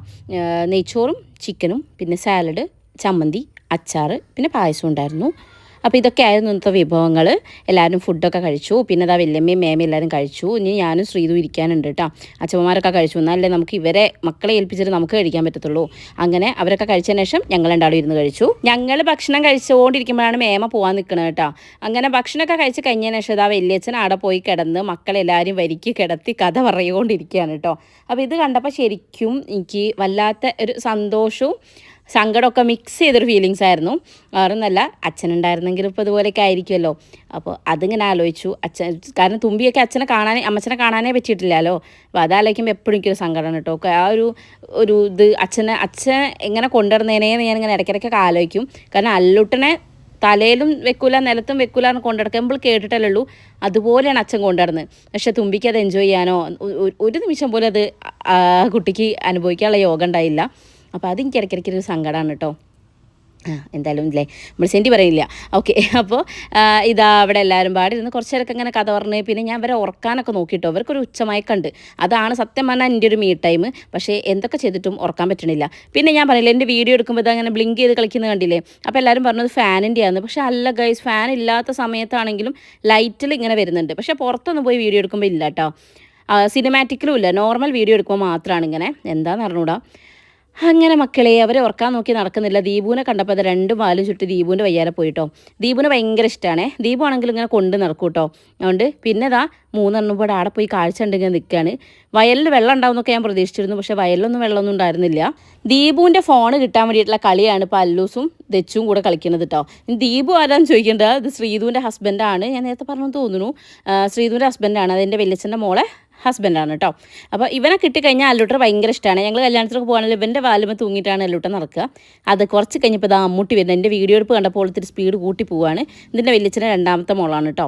നെയ്ച്ചോറും ചിക്കനും പിന്നെ സാലഡ്, ചമ്മന്തി, അച്ചാർ, പിന്നെ പായസം ഉണ്ടായിരുന്നു. അപ്പോൾ ഇതൊക്കെ ആയിരുന്നു ഇന്നത്തെ വിഭവങ്ങൾ. എല്ലാവരും ഫുഡൊക്കെ കഴിച്ചു. പിന്നെ അതാ വല്യമ്മയും മേമയും എല്ലാവരും കഴിച്ചു. ഇനി ഞാനും ശ്രീതു ഇരിക്കാനുണ്ട് കേട്ടോ. അച്ഛന്മാരൊക്കെ കഴിച്ചു. എന്നാലല്ലേ നമുക്ക് ഇവരെ മക്കളെ ഏൽപ്പിച്ചിട്ട് നമുക്ക് കഴിക്കാൻ പറ്റത്തുള്ളൂ. അങ്ങനെ അവരൊക്കെ കഴിച്ചതിന് ശേഷം ഞങ്ങൾ രണ്ടാളും ഇരുന്ന് കഴിച്ചു. ഞങ്ങൾ ഭക്ഷണം കഴിച്ചുകൊണ്ടിരിക്കുമ്പോഴാണ് മേമ പോകാൻ നിൽക്കുന്നത് കേട്ടോ. അങ്ങനെ ഭക്ഷണമൊക്കെ കഴിച്ച് കഴിഞ്ഞതിന് ശേഷം ഇതാ വലിയച്ഛൻ അവിടെ പോയി കിടന്ന് മക്കളെല്ലാവരും വരിക്ക് കിടത്തി കഥ പറയുകൊണ്ടിരിക്കുകയാണ് കേട്ടോ. അപ്പോൾ ഇത് കണ്ടപ്പോൾ ശരിക്കും എനിക്ക് വല്ലാത്ത ഒരു സന്തോഷവും സങ്കടമൊക്കെ മിക്സ് ചെയ്തൊരു ഫീലിങ്സ് ആയിരുന്നു. വേറൊന്നല്ല, അച്ഛനുണ്ടായിരുന്നെങ്കിൽ ഇപ്പോൾ ഇതുപോലെയൊക്കെ ആയിരിക്കുമല്ലോ. അപ്പോൾ അതിങ്ങനെ ആലോചിച്ചു. കാരണം തുമ്പിയൊക്കെ അമ്മച്ചനെ കാണാനേ പറ്റിയിട്ടില്ലല്ലോ. അപ്പോൾ അതാലോചിക്കുമ്പോൾ എപ്പോഴും എനിക്കൊരു സങ്കടമാണ് കേട്ടോ. ആ ഒരു ഇത് അച്ഛൻ എങ്ങനെ കൊണ്ടുവരുന്നതിനേന്ന് ഞാനിങ്ങനെ ഇടയ്ക്കിടയ്ക്കൊക്കെ ആലോചിക്കും. കാരണം അല്ലുട്ടനെ തലയിലും വെക്കൂല നിലത്തും വെക്കൂല എന്ന് കൊണ്ടുനടക്കുമ്പോൾ കേട്ടിട്ടല്ലേ ഉള്ളൂ. അതുപോലെയാണ് അച്ഛൻ കൊണ്ടുവരുന്നത്. പക്ഷേ തുമ്പിക്ക് അത് എൻജോയ് ചെയ്യാനോ ഒരു നിമിഷം പോലും അത് കുട്ടിക്ക് അനുഭവിക്കാനുള്ള യോഗം ഉണ്ടായില്ല. അപ്പോൾ അതെനിക്ക് ഇടയ്ക്കിടയ്ക്കൊരു സങ്കടമാണ് കേട്ടോ. എന്തായാലും ഇല്ലേ, നമ്മൾ സെൻറ്റി പറയില്ല. ഓക്കെ, അപ്പോൾ ഇതാ അവിടെ എല്ലാവരും പാടിയിരുന്ന് കുറച്ച് നേരമൊക്കെ ഇങ്ങനെ കഥ പറഞ്ഞ് പിന്നെ ഞാൻ വരെ ഉറക്കാനൊക്കെ നോക്കിയിട്ടോ. അവർക്കൊരു ഉച്ചമയക്കമുണ്ട്. അതാണ് സത്യം പറഞ്ഞാൽ എൻ്റെ ഒരു മീ ടൈം. പക്ഷേ എന്തൊക്കെ ചെയ്തിട്ടും ഉറക്കാൻ പറ്റണില്ല. പിന്നെ ഞാൻ പറഞ്ഞില്ല, എൻ്റെ വീഡിയോ എടുക്കുമ്പോൾ ഇതങ്ങനെ ബ്ലിങ്ക് ചെയ്ത് കളിക്കുന്നത് കണ്ടില്ലേ. അപ്പോൾ എല്ലാവരും പറഞ്ഞത് ഫാനിൻ്റെ ആണ്. പക്ഷേ അല്ല ഗൈസ്, ഫാൻ ഇല്ലാത്ത സമയത്താണെങ്കിലും ലൈറ്റിൽ ഇങ്ങനെ വരുന്നുണ്ട്. പക്ഷേ പുറത്തൊന്നും പോയി വീഡിയോ എടുക്കുമ്പോൾ ഇല്ല കേട്ടോ. സിനിമാറ്റിക്കിലും ഇല്ല, നോർമൽ വീഡിയോ എടുക്കുമ്പോൾ മാത്രമാണ് ഇങ്ങനെ. എന്താണെന്ന് അറിഞ്ഞൂടാ. അങ്ങനെ മക്കളെ അവരെ ഉറക്കാൻ നോക്കി നടക്കുന്നില്ല. ദീപുവിനെ കണ്ടപ്പോൾ അത് രണ്ട് പാലും ചുറ്റി ദീപുവിൻ്റെ വയ്യാതെ പോയിട്ടോ. ദീപുവിന് ഭയങ്കര ഇഷ്ടമാണ്. ദീപു ആണെങ്കിലും ഇങ്ങനെ കൊണ്ട് നടക്കും കേട്ടോ. അതുകൊണ്ട് പിന്നെ ഇതാ 3 എണ്ണം കൂടെ അവിടെ പോയി കാഴ്ച ഉണ്ടെങ്കിൽ നിൽക്കുകയാണ്. വയലിൽ വെള്ളം ഉണ്ടാവുമെന്നൊക്കെ ഞാൻ പ്രതീക്ഷിച്ചിരുന്നു. പക്ഷേ വയലിലൊന്നും വെള്ളമൊന്നും ഉണ്ടായിരുന്നില്ല. ദീപുവിൻ്റെ ഫോൺ കിട്ടാൻ വേണ്ടിയിട്ടുള്ള കളിയാണ് ഇപ്പോൾ അല്ലൂസും ദച്ചും കൂടെ കളിക്കുന്നത് കേട്ടോ. ദീപു ആരാന്ന് ചോദിക്കേണ്ടത്, ഇത് ശ്രീതുവിൻ്റെ ഹസ്ബൻഡാണ്. ഞാൻ നേരത്തെ പറഞ്ഞു തോന്നുന്നു, ശ്രീതുവിൻ്റെ ഹസ്ബൻഡാണ്. അതെൻ്റെ വലിയച്ഛൻ്റെ മോളെ ഹസ്ബൻഡാണ് കേട്ടോ. അപ്പോൾ ഇവനെ കിട്ടിക്കഴിഞ്ഞാൽ അല്ലുട്ടർ ഭയങ്കര ഇഷ്ടമാണ്. ഞങ്ങൾ കല്യാണത്തിനൊക്കെ പോകുകയാണെങ്കിൽ ഇവൻ്റെ വാലുമ തൂങ്ങിയിട്ടാണ് അല്ലുട്ടർ നടക്കുക. അത് കുറച്ച് കഴിഞ്ഞപ്പോൾ ഇതാ അമ്മൂട്ടി വരുന്നത്. എൻ്റെ വീഡിയോ എടുപ്പ് കണ്ടപ്പോൾ ഇത്തിരി സ്പീഡ് കൂട്ടി പോവുകയാണ്. ഇതിൻ്റെ വലിയച്ഛൻ്റെ 2ാമത്തെ മോളാണ് കേട്ടോ.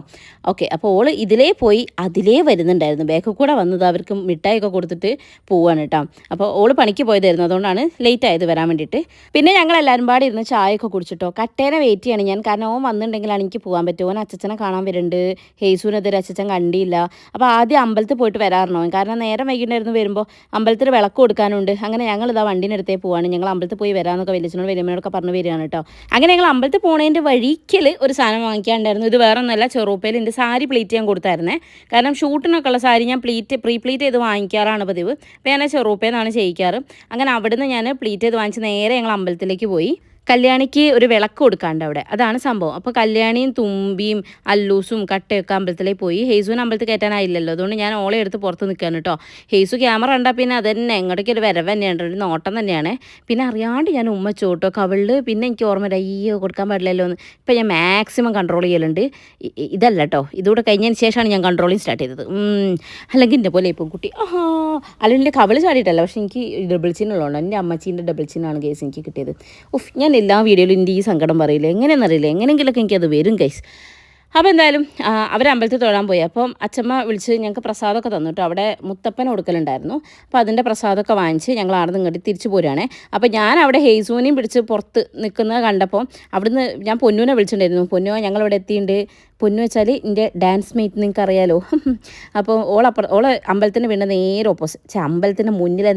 ഓക്കെ, അപ്പോൾ ഓൾ ഇതിലേ പോയി അതിലേ വരുന്നുണ്ടായിരുന്നു. ബാക്കിൽ കൂടെ വന്നത് അവർക്ക് മിഠായിയൊക്കെ കൊടുത്തിട്ട് പോവുകയാണ് കേട്ടോ. അപ്പോൾ ഓൾ പണിക്ക് പോയതായിരുന്നു, അതുകൊണ്ടാണ് ലേറ്റ് ആയത് വരാൻ വേണ്ടിയിട്ട്. പിന്നെ ഞങ്ങൾ എല്ലാവരും പാടി ഇരുന്ന് ചായയൊക്കെ കുടിച്ചിട്ടോ. കട്ടേനെ വെയിറ്റ് ചെയ്യാണ് ഞാൻ. കാരണം ഓൻ വന്നിട്ടുണ്ടെങ്കിലാണ് എനിക്ക് പോകാൻ പറ്റുമോ. ഓൻ അച്ഛനെ കാണാൻ വരുന്നുണ്ട്. ഹേസുവിനെതിരെ അച്ഛൻ കണ്ടില്ല. അപ്പോൾ ആദ്യം അമ്പലത്തിൽ പോയിട്ട് വരാറുണ്ടോ, കാരണം നേരം വൈകിട്ടായിരുന്നു വരുമ്പോൾ അമ്പലത്തിൽ വിളക്ക് കൊടുക്കാനുണ്ട്. അങ്ങനെ ഞങ്ങൾ ഇതാ വണ്ടീനെടുത്തേ പോവാണ്. ഞങ്ങൾ അമ്പലത്തിൽ പോയി വരാമെന്നൊക്കെ വലിയച്ഛനോട് വലിയമ്മയോടൊക്കെ പറഞ്ഞു വരികയാണ് കേട്ടോ. അങ്ങനെ ഞങ്ങൾ അമ്പലത്തിൽ പോണതിൻ്റെ വഴിക്കൽ ഒരു സാധനം വാങ്ങിക്കാണ്ടായിരുന്നു. ഇത് വേറെ ഒന്നല്ല, ചെറുപ്പയിൽ എൻ്റെ സാരി പ്ലീറ്റ് ചെയ്യാൻ കൊടുത്തായിരുന്നേ. കാരണം ഷൂട്ടിനൊക്കെ ഉള്ള സാരി ഞാൻ പ്രീ പ്ലീറ്റ് ചെയ്ത് വാങ്ങിക്കാറാണ് പതിവ്. അപ്പോൾ ഞാൻ ചെറുപ്പേന്നാണ് ചെയ്യിക്കാറ്. അങ്ങനെ അവിടുന്ന് ഞാൻ പ്ലീറ്റ് ചെയ്ത് വാങ്ങിച്ച് നേരെ ഞങ്ങൾ അമ്പലത്തിലേക്ക് പോയി. കല്യാണിക്ക് ഒരു വിളക്ക് കൊടുക്കാണ്ട് അവിടെ, അതാണ് സംഭവം. അപ്പോൾ കല്യാണിയും തുമ്പിയും അല്ലൂസും കട്ടയൊക്കെ അമ്പലത്തിലേക്ക് പോയി. ഹേസുവിന് അമ്പലത്തിൽ കയറ്റാനായില്ലല്ലോ, അതുകൊണ്ട് ഞാൻ ഓളെ എടുത്ത് പുറത്ത് നിൽക്കുകയാണ് കേട്ടോ. ഹേസു ക്യാമറ കണ്ടാൽ പിന്നെ അത് തന്നെ എങ്ങോട്ടേക്ക് ഒരു വരവ് തന്നെയാണ്, ഒരു നോട്ടം തന്നെയാണ്. പിന്നെ അറിയാണ്ട് ഞാൻ ഉമ്മ ചോട്ടോ കവിളിൽ. പിന്നെ എനിക്ക് ഓർമ്മ അയ്യോ കൊടുക്കാൻ പാടില്ലല്ലോ എന്ന്. ഇപ്പം ഞാൻ മാക്സിമം കൺട്രോൾ ചെയ്യലുണ്ട്. ഇതല്ല കേട്ടോ, ഇതുകൂടെ കഴിഞ്ഞതിന് ശേഷമാണ് ഞാൻ കൺട്രോളിങ് സ്റ്റാർട്ട് ചെയ്തത്. അല്ലെങ്കിൽ എൻ്റെ പോലെ ഇപ്പം കുട്ടി അല്ലെങ്കിൽ എൻ്റെ കവിള് ചാടിയിട്ടല്ല, പക്ഷേ എനിക്ക് ഡബിൾ ചിന്നുള്ളതുകൊണ്ട് എൻ്റെ അമ്മച്ചീൻ്റെ ഡബിൾ ചിന്നാണ് കേസ് എനിക്ക് കിട്ടിയത്. ഞാൻ എല്ലാ വീഡിയോയിലും എൻ്റെ ഈ സങ്കടം പറയില്ല, എങ്ങനെയെന്നറിയില്ല, എങ്ങനെയെങ്കിലൊക്കെ എനിക്കത് വരും ഗൈസ്. അപ്പോൾ എന്തായാലും അവർ അമ്പലത്തിൽ തൊഴാൻ പോയി. അപ്പം അച്ഛമ്മ വിളിച്ച് ഞങ്ങൾക്ക് പ്രസാദമൊക്കെ തന്നു കേട്ടോ. അവിടെ മുത്തപ്പന കൊടുക്കലുണ്ടായിരുന്നു. അപ്പോൾ അതിൻ്റെ പ്രസാദമൊക്കെ വാങ്ങിച്ച് ഞങ്ങൾ അവിടെ നിന്ന് ഇങ്ങോട്ട് തിരിച്ചു പോരുകയാണേ. അപ്പോൾ ഞാൻ അവിടെ ഹേസുവിനെയും പിടിച്ച് പുറത്ത് നിൽക്കുന്നത് കണ്ടപ്പോൾ അവിടുന്ന് ഞാൻ പൊന്നുവിനെ വിളിച്ചിട്ടുണ്ടായിരുന്നു. പൊന്നു ഞങ്ങളിവിടെ എത്തിയിട്ടുണ്ട്. പൊന്നു വെച്ചാൽ എൻ്റെ ഡാൻസ് മേറ്റ് നിങ്ങൾക്ക് അറിയാലോ. അപ്പോൾ ഓളെ അമ്പലത്തിന് വീണ്ട നേരെ ഓപ്പോസിറ്റ്, അമ്പലത്തിൻ്റെ മുന്നിലെ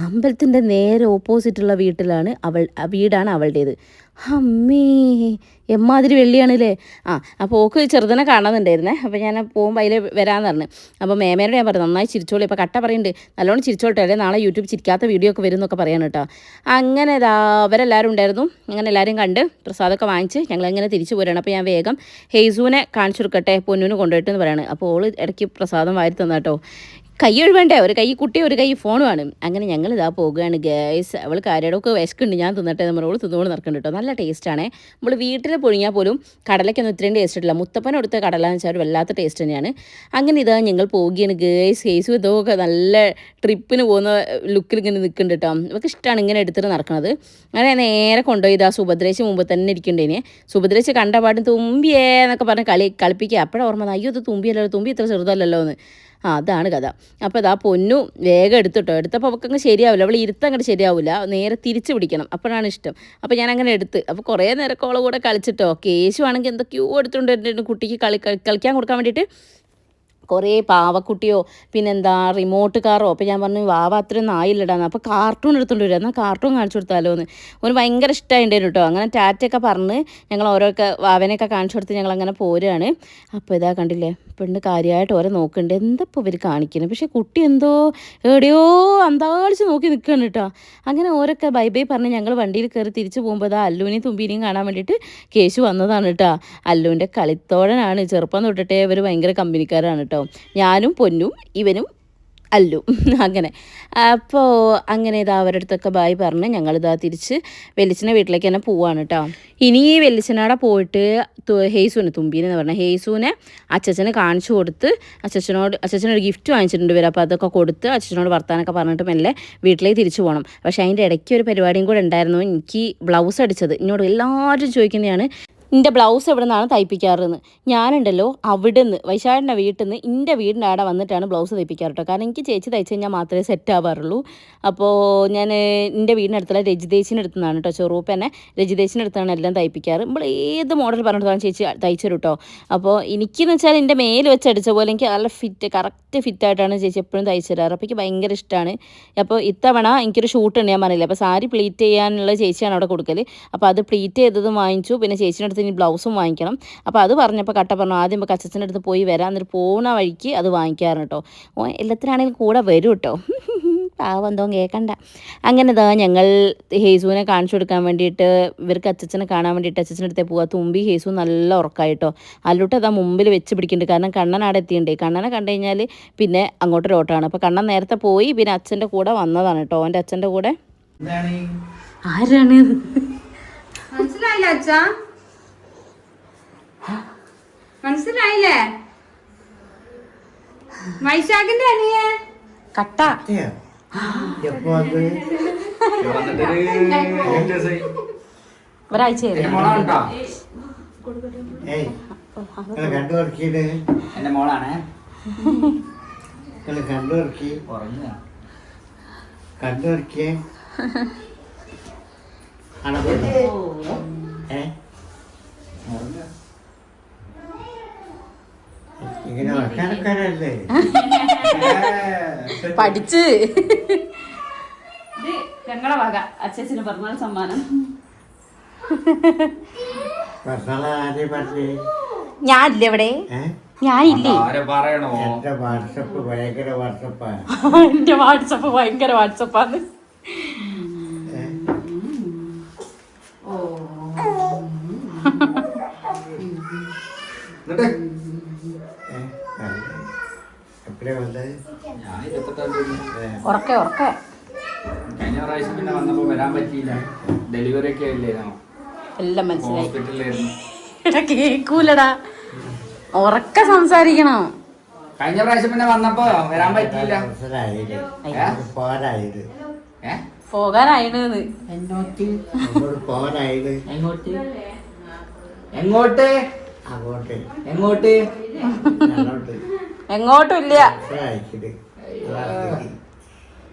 അമ്പലത്തിൻ്റെ നേരെ ഓപ്പോസിറ്റുള്ള വീടാണ് അവളുടേത്. അമ്മേ എമ്മാതിരി വെള്ളിയാണല്ലേ. അപ്പോൾ ഓക്ക് ചെറുതിനെ കാണുന്നുണ്ടായിരുന്നേ. അപ്പോൾ ഞാൻ പോകുമ്പോൾ അതിൽ വരാമെന്ന് പറഞ്ഞു. അപ്പോൾ മേമേനോട് ഞാൻ പറഞ്ഞു നന്നായി ചിരിച്ചോളൂ. ഇപ്പോൾ കട്ട പറയുന്നുണ്ട് നല്ലോണം ചിരിച്ചോട്ടെ, അല്ലേ നാളെ യൂട്യൂബ് ചിരിക്കാത്ത വീഡിയോ ഒക്കെ വരും എന്നൊക്കെ പറയാൻ കേട്ടോ. അങ്ങനെ അവരെല്ലാവരും ഉണ്ടായിരുന്നു. അങ്ങനെ എല്ലാവരും കണ്ട് പ്രസാദമൊക്കെ വാങ്ങിച്ച് ഞങ്ങളങ്ങനെ തിരിച്ചു പോരുകയാണ്. അപ്പോൾ ഞാൻ വേഗം ഹേസുവിനെ കാണിച്ചു കൊടുക്കട്ടെ, പൊന്നുവിന് കൊണ്ടുപോയിട്ടെന്ന് പറയാണ്. അപ്പോൾ ഓള് ഇടയ്ക്ക് പ്രസാദം വാരി തന്ന കേട്ടോ. കൈ ഒഴിവേണ്ടേ, ഒരു കൈ കുട്ടി ഒരു കൈ ഫോണുമാണ്. അങ്ങനെ ഞങ്ങൾ ഇതാ പോകുകയാണ് ഗൈസ്. അവൾ കാര്യമൊക്കെ വിശക്കുണ്ട്, ഞാൻ തിന്നട്ടെ നമ്മളോട് തിന്നുകൊണ്ട് നടക്കുന്നുണ്ട് കേട്ടോ. നല്ല ടേസ്റ്റാണ്. നമ്മൾ വീട്ടിൽ പുഴുങ്ങിയാൽ പോലും കടലയ്ക്കൊന്നും ഇത്രയും ടേസ്റ്റ് ഇട്ടില്ല. മുത്തപ്പന കൊടുത്ത കടല എന്ന് വെച്ചാൽ ഒരു വല്ലാത്ത ടേസ്റ്റ് തന്നെയാണ്. അങ്ങനെ ഇതാ ഞങ്ങൾ പോവുകയാണ് ഗൈസ്. കേസു ഇതൊക്കെ നല്ല ട്രിപ്പിന് പോകുന്ന ലുക്കിൽ ഇങ്ങനെ നിൽക്കുന്നുണ്ട് കേട്ടോ. അവർക്ക് ഇഷ്ടമാണ് ഇങ്ങനെ എടുത്തിട്ട് നടക്കുന്നത്. അങ്ങനെ നേരെ കൊണ്ടുപോയി ഇതാ സുഭദ്രേശ് മുമ്പ് തന്നെ ഇരിക്കണ്ടേനെ. സുഭദ്രേശ് കണ്ട പാടും തുമ്പിയേ എന്നൊക്കെ പറഞ്ഞ് കളിപ്പിക്കുക. അപ്പോഴാണ് ഓർമ്മ, അയ്യോ ഇത് തുമ്പിയല്ലോ, തുമ്പി ഇത്ര ചെറുതല്ലല്ലോ എന്ന്. അതാണ് കഥ. അപ്പോൾ ഇതാ പൊന്നു വേഗം എടുത്തിട്ടോ. എടുത്തപ്പോൾ അവൾക്കങ്ങ് ശരിയാവില്ല, അവൾ ഇരുത്തങ്ങോട്ട് ശരിയാവില്ല, നേരെ തിരിച്ച് പിടിക്കണം, അപ്പോഴാണ് ഇഷ്ടം. അപ്പോൾ ഞാൻ അങ്ങനെ എടുത്ത്, അപ്പോൾ കുറേ നേരക്കോളം കൂടെ കളിച്ചിട്ടോ. കേശു ആണെങ്കിൽ എന്തൊക്കെയോ എടുത്തുകൊണ്ട് കുട്ടിക്ക് കളിക്കാൻ കൊടുക്കാൻ വേണ്ടിയിട്ട് കുറേ പാവക്കുട്ടിയോ പിന്നെന്താ റിമോട്ട് കാറോ. അപ്പോൾ ഞാൻ പറഞ്ഞു വാവ അത്രയൊന്നും ആയില്ലടാന്ന്. അപ്പോൾ കാർട്ടൂൺ എടുത്തുകൊണ്ട് വരിക, എന്നാൽ കാർട്ടൂൺ കാണിച്ചു കൊടുത്താലോ എന്ന്. ഓന് ഭയങ്കര ഇഷ്ടമായിട്ടുണ്ടായിരുന്നു കേട്ടോ. അങ്ങനെ ടാറ്റയൊക്കെ പറഞ്ഞ് ഞങ്ങൾ ഓരോക്കെ വാവനെയൊക്കെ കാണിച്ചു കൊടുത്ത് ഞങ്ങളങ്ങനെ പോരുകയാണ്. അപ്പോൾ ഇതാ കണ്ടില്ലേ, പെണ്ണ് കാര്യമായിട്ട് ഓരോ നോക്കുന്നുണ്ട്, എന്താ ഇപ്പോൾ ഇവർ കാണിക്കുന്നത്. പക്ഷേ കുട്ടി എന്തോ എവിടെയോ അന്താളിച്ച് നോക്കി നിൽക്കുകയാണ് കേട്ടോ. അങ്ങനെ ഓരോക്കെ ബൈ ബൈ പറഞ്ഞ് ഞങ്ങൾ വണ്ടിയിൽ കയറി തിരിച്ചു പോകുമ്പോൾ ഇതാ അല്ലുവിനെയും തുമ്പീനെയും കാണാൻ വേണ്ടിയിട്ട് കേശു വന്നതാണ് കേട്ടോ. അല്ലുവിൻ്റെ കളിത്തോഴനാണ്, ചെറുപ്പം തൊട്ടിട്ടേ ഇവർ ഭയങ്കര കമ്പനിക്കാരാണ് കേട്ടോ. ഞാനും പൊന്നും ഇവനും അല്ലു. അങ്ങനെ അപ്പോൾ അങ്ങനെ ഇതാ അവരുടെ അടുത്തൊക്കെ ബായ് പറഞ്ഞ് ഞങ്ങളിതാ തിരിച്ച് വെല്ലിച്ചനെ വീട്ടിലേക്ക് തന്നെ പോവാണ് കേട്ടോ. ഇനി ഈ വെല്ലിച്ചനവിടെ പോയിട്ട് ഹേസുവിനെ, തുമ്പീനെന്ന് പറഞ്ഞാൽ ഹേസുവിനെ അച്ചച്ചന് കാണിച്ചു കൊടുത്ത് അച്ചച്ചനൊരു ഗിഫ്റ്റ് വാങ്ങിച്ചിട്ടുണ്ട് വരും. അപ്പോൾ അതൊക്കെ കൊടുത്ത് അച്ചച്ചനോട് വർത്താനൊക്കെ പറഞ്ഞിട്ട് മെല്ലെ വീട്ടിലേക്ക് തിരിച്ചു പോകണം. പക്ഷേ അതിൻ്റെ ഇടയ്ക്ക് ഒരു പരിപാടിയും കൂടെ ഉണ്ടായിരുന്നു. എനിക്ക് ബ്ലൗസ് അടിച്ചത് എന്നോട് എല്ലാവരും ചോദിക്കുന്നതാണ്, എൻ്റെ ബ്ലൗസ് എവിടെ നിന്നാണ് തയ്പ്പിക്കാറെന്ന്. ഞാനുണ്ടല്ലോ അവിടെ നിന്ന് വൈശാഖിൻ്റെ വീട്ടിൽ നിന്ന് എൻ്റെ വീടിൻ്റെ അവിടെ വന്നിട്ടാണ് ബ്ലൗസ് തയ്പ്പിക്കാറ് കേട്ടോ. കാരണം എനിക്ക് ചേച്ചി തയ്ച്ച് കഴിഞ്ഞാൽ മാത്രമേ സെറ്റ് ആവാറുള്ളൂ. അപ്പോൾ ഞാൻ എൻ്റെ വീടിൻ്റെ അടുത്തുള്ള രജിതേച്ചിൻ്റെ അടുത്ത് നിന്നാണ് കേട്ടോ, ചെറുപ്പനെ രജിതേച്ചിൻ്റെ അടുത്താണ് എല്ലാം തയ്പ്പിക്കാറ്. നമ്മൾ ഏത് മോഡൽ പറഞ്ഞിട്ടാണ് ചേച്ചി തയ്ച്ചു കേട്ടോ. അപ്പോൾ എനിക്കെന്ന് വെച്ചാൽ എൻ്റെ മേൽ വെച്ച് അടിച്ച പോലെ എനിക്ക് നല്ല കറക്റ്റ് ഫിറ്റായിട്ടാണ് ചേച്ചി എപ്പോഴും തയ്ച്ചു തരാറ്. അപ്പോൾ എനിക്ക് ഭയങ്കര ഇഷ്ടമാണ്. അപ്പോൾ ഇത്തവണ എനിക്കൊരു ഷൂട്ട് ഉണ്ട്, ഞാൻ പറഞ്ഞില്ല. അപ്പോൾ സാരി പ്ലീറ്റ് ചെയ്യാനുള്ള ചേച്ചിയാണ് അവിടെ കൊടുക്കൽ. അപ്പോൾ അത് പ്ലീറ്റ് ചെയ്തതും വാങ്ങിച്ചു. പിന്നെ ചേച്ചിയുടെ അടുത്ത് ഇനി ബ്ലൗസും വാങ്ങിക്കണം. അപ്പോൾ അത് പറഞ്ഞപ്പോൾ കട്ട പറഞ്ഞു ആദ്യം ഇപ്പോൾ അച്ചച്ചൻ്റെ അടുത്ത് പോയി വരാം, എന്നിട്ട് പോകുന്ന വഴിക്ക് അത് വാങ്ങിക്കാറുണ്ട് കേട്ടോ. എല്ലാത്തിനാണെങ്കിലും കൂടെ വരും കേട്ടോ. പാവം എന്തോ കേൾക്കണ്ട. അങ്ങനെ ഇതാ ഞങ്ങൾ ഹേസുവിനെ കാണിച്ചു കൊടുക്കാൻ വേണ്ടിയിട്ട് ഇവർക്ക് അച്ചച്ചനെ കാണാൻ വേണ്ടിയിട്ട് അച്ചച്ചൻ്റെ അടുത്തേ പോവുക. തുമ്പി ഹേസു നല്ല ഉറക്കമായിട്ടോ. അല്ലോട്ട് അതാ മുമ്പിൽ വെച്ച് പിടിക്കുന്നുണ്ട്. കാരണം കണ്ണൻ അവിടെ എത്തിയിട്ടുണ്ട്. കണ്ണനെ കണ്ടു കഴിഞ്ഞാൽ പിന്നെ അങ്ങോട്ടൊരു ഓട്ടമാണ്. അപ്പോൾ കണ്ണൻ നേരത്തെ പോയി പിന്നെ അച്ഛൻ്റെ കൂടെ വന്നതാണ് കേട്ടോ. അവൻ്റെ അച്ഛൻ്റെ കൂടെ ആരാണ് മനസ്സിലായില്ല അച്ഛാ, മനസ്സിലായില്ലേ? വൈശാഖിന്റെ അനിയ കട്ട ഒരാഴ്ച എന്റെ മോളാണ്. കണ്ടുവർക്കിയേ ഇങ്ങനെ വർക്കാനക്കാരല്ലേ പഠിച്ച് ഞങ്ങളെ വക അച്ഛന് പറഞ്ഞ സമ്മാനം. ഞാനില്ലേ ഇവിടെ, ഞാനില്ലേ. എന്റെ വാട്സപ്പ് ഭയങ്കര വാട്സപ്പാണ്. എന്റെ വാട്സപ്പ് ഭയങ്കര വാട്സപ്പാണ്. ഉറക്കെ കഴിഞ്ഞ പ്രാവശ്യം പിന്നെ വന്നപ്പോ വരാൻ പറ്റിയില്ല, ഡെലിവറി ഒക്കെ അല്ലായിരുന്നോ, എല്ലാം മനസ്സിലായി. ഹോസ്പിറ്റലിലായിരുന്നു. എടാ കേക്കൂലടാ, ഉറക്കെ സംസാരിക്കണം. കഴിഞ്ഞ പ്രാവശ്യം പിന്നെ വന്നപ്പോ വരാൻ പറ്റിയില്ല. പോകാനായിണ്. എങ്ങോട്ട് എങ്ങോട്ട് എങ്ങോട്ട് എങ്ങോട്ടും ഇല്ല.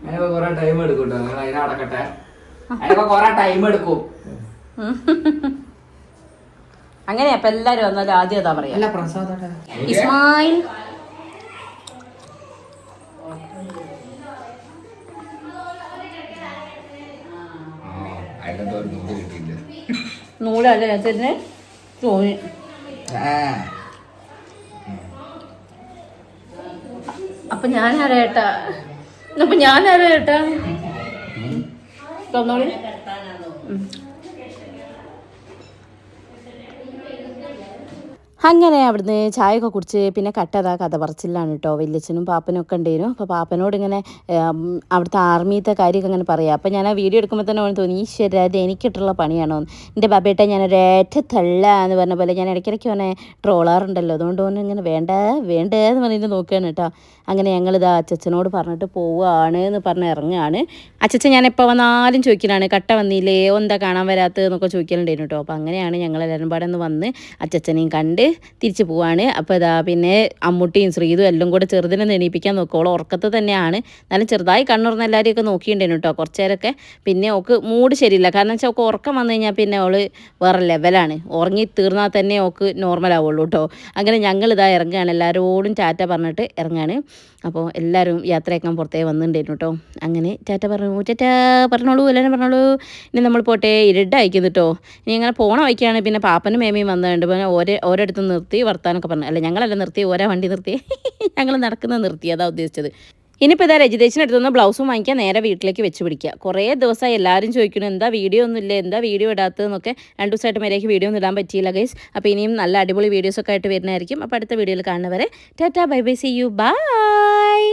അതിനൊക്കെ കൊറേ ടൈം എടുക്കും കേട്ടോ. നിങ്ങൾ അതിനെ അടക്കട്ടെ, അതിനൊക്കെ കൊറേ ടൈം എടുക്കും. അങ്ങനെയാ അപ്പൊ എല്ലാരും വന്നാലും ആദ്യം അതാ പറയാ. അല്ല പ്രസാദ ഇസ്മായിൽ നൂലല്ലേ തന്നെ തോന്നി. അപ്പൊ ഞാനാരേട്ടാ തന്നോളി. അങ്ങനെ അവിടുന്ന് ചായയൊക്കെ കുടിച്ച് പിന്നെ കട്ടതാ കഥ പറച്ചിലാണ് കേട്ടോ. വല്യച്ഛനും പാപ്പനും ഒക്കെ ഉണ്ടായിരുന്നു. അപ്പോൾ പാപ്പനോട് ഇങ്ങനെ അവിടുത്തെ ആർമിത്തെ കാര്യമൊക്കെ അങ്ങനെ പറയാം. അപ്പോൾ ഞാൻ ആ വീഡിയോ എടുക്കുമ്പോൾ തന്നെ അവന് തോന്നി ഈശ്വര അത് എനിക്കിട്ടുള്ള പണിയാണോ എൻ്റെ ബാബേട്ട ഞാനൊരേറ്റ തള്ള എന്ന് പറഞ്ഞ പോലെ ഞാൻ ഇടയ്ക്കിടയ്ക്ക് അവനെ ട്രോളാറുണ്ടല്ലോ. അതുകൊണ്ട് അവൻ ഇങ്ങനെ വേണ്ട എന്ന് പറഞ്ഞിട്ട് നോക്കുകയാണ് കേട്ടോ. അങ്ങനെ ഞങ്ങളിതാ അച്ചച്ചനോട് പറഞ്ഞിട്ട് പോവുകയാണ് എന്ന് പറഞ്ഞ് ഇറങ്ങുകയാണ്. അച്ചച്ചൻ ഞാൻ എപ്പോൾ വന്നാലും ചോദിക്കലാണ് കട്ട വന്നില്ലേ എന്താ കാണാൻ വരാത്തത് എന്നൊക്കെ ചോദിക്കലുണ്ടായിരുന്നു കേട്ടോ. അപ്പോൾ അങ്ങനെയാണ് ഞങ്ങളെല്ലാവരും പാടെ ഒന്ന് വന്ന് അച്ചച്ചനെയും കണ്ട് തിരിച്ച് പോവാണ്. അപ്പോൾ ഇതാ പിന്നെ അമ്മൂട്ടിയും ശ്രീതും എല്ലാം കൂടെ ചെറുതിനെ എണീപ്പിക്കാൻ നോക്കുള്ളൂ. ഉറക്കത്ത് തന്നെയാണ്. എന്നാലും ചെറുതായി കണ്ണുറന്ന് എല്ലാവരെയൊക്കെ നോക്കിയിട്ടുണ്ടായിരുന്നു കേട്ടോ കുറച്ച് നേരമൊക്കെ. പിന്നെ ഓക്ക് മൂഡ് ശരിയില്ല. കാരണം വെച്ചാൽ ഓക്ക് ഉറക്കം വന്നു കഴിഞ്ഞാൽ പിന്നെ അവള് വേറെ ലെവലാണ്. ഉറങ്ങി തീർന്നാൽ തന്നെ ഓക്ക് നോർമൽ ആവുള്ളൂ കേട്ടോ. അങ്ങനെ ഞങ്ങളിതാ ഇറങ്ങുകയാണ്. എല്ലാവരോടും ടാറ്റ പറഞ്ഞിട്ട് ഇറങ്ങുകയാണ്. അപ്പോൾ എല്ലാവരും യാത്രയാക്കാൻ പുറത്തേ വന്നിട്ടുണ്ടായിരുന്നു കേട്ടോ. അങ്ങനെ ടാറ്റ പറഞ്ഞോളൂ എല്ലാവരും പറഞ്ഞോളൂ. ഇനി നമ്മൾ പോട്ടെ ഇരുട്ടായിരിക്കുന്നു കേട്ടോ. ഇനി അങ്ങനെ പോണ വയ്ക്കാണ്. പിന്നെ പാപ്പനും മേമയും വന്നിട്ടുണ്ട്. പിന്നെ ഓരോരുത്തും നിർത്തി വർത്താനൊക്കെ പറഞ്ഞു. അല്ല ഞങ്ങളല്ല നിർത്തി ഓരോ വണ്ടി നിർത്തി ഞങ്ങൾ നടക്കുന്നത് നിർത്തി അതാ ഉദ്ദേശിച്ചത്. ഇനിയിപ്പോൾ ഇതാ രജിതേച്ചിൻ്റെ അടുത്തുനിന്ന് ബ്ലൗസും വാങ്ങിക്കാൻ നേരെ വീട്ടിലേക്ക് വെച്ച് പിടിക്കുക. കുറേ ദിവസമായി എല്ലാവരും ചോദിക്കുന്നു എന്താ വീഡിയോ ഒന്നുമില്ല എന്താ വീഡിയോ ഇടാത്തതെന്നൊക്കെ. 2 ദിവസമായിട്ട് മര്യാദയ്ക്ക് വീഡിയോ ഒന്നും ഇടാൻ പറ്റിയില്ല ഗൈസ്. അപ്പോൾ ഇനിയും നല്ല അടിപൊളി വീഡിയോസൊക്കെ ആയിട്ട് വരുന്നതായിരിക്കും. അപ്പോൾ അടുത്ത വീഡിയോയിൽ കാണുന്നവരെ tata bye bye see you by.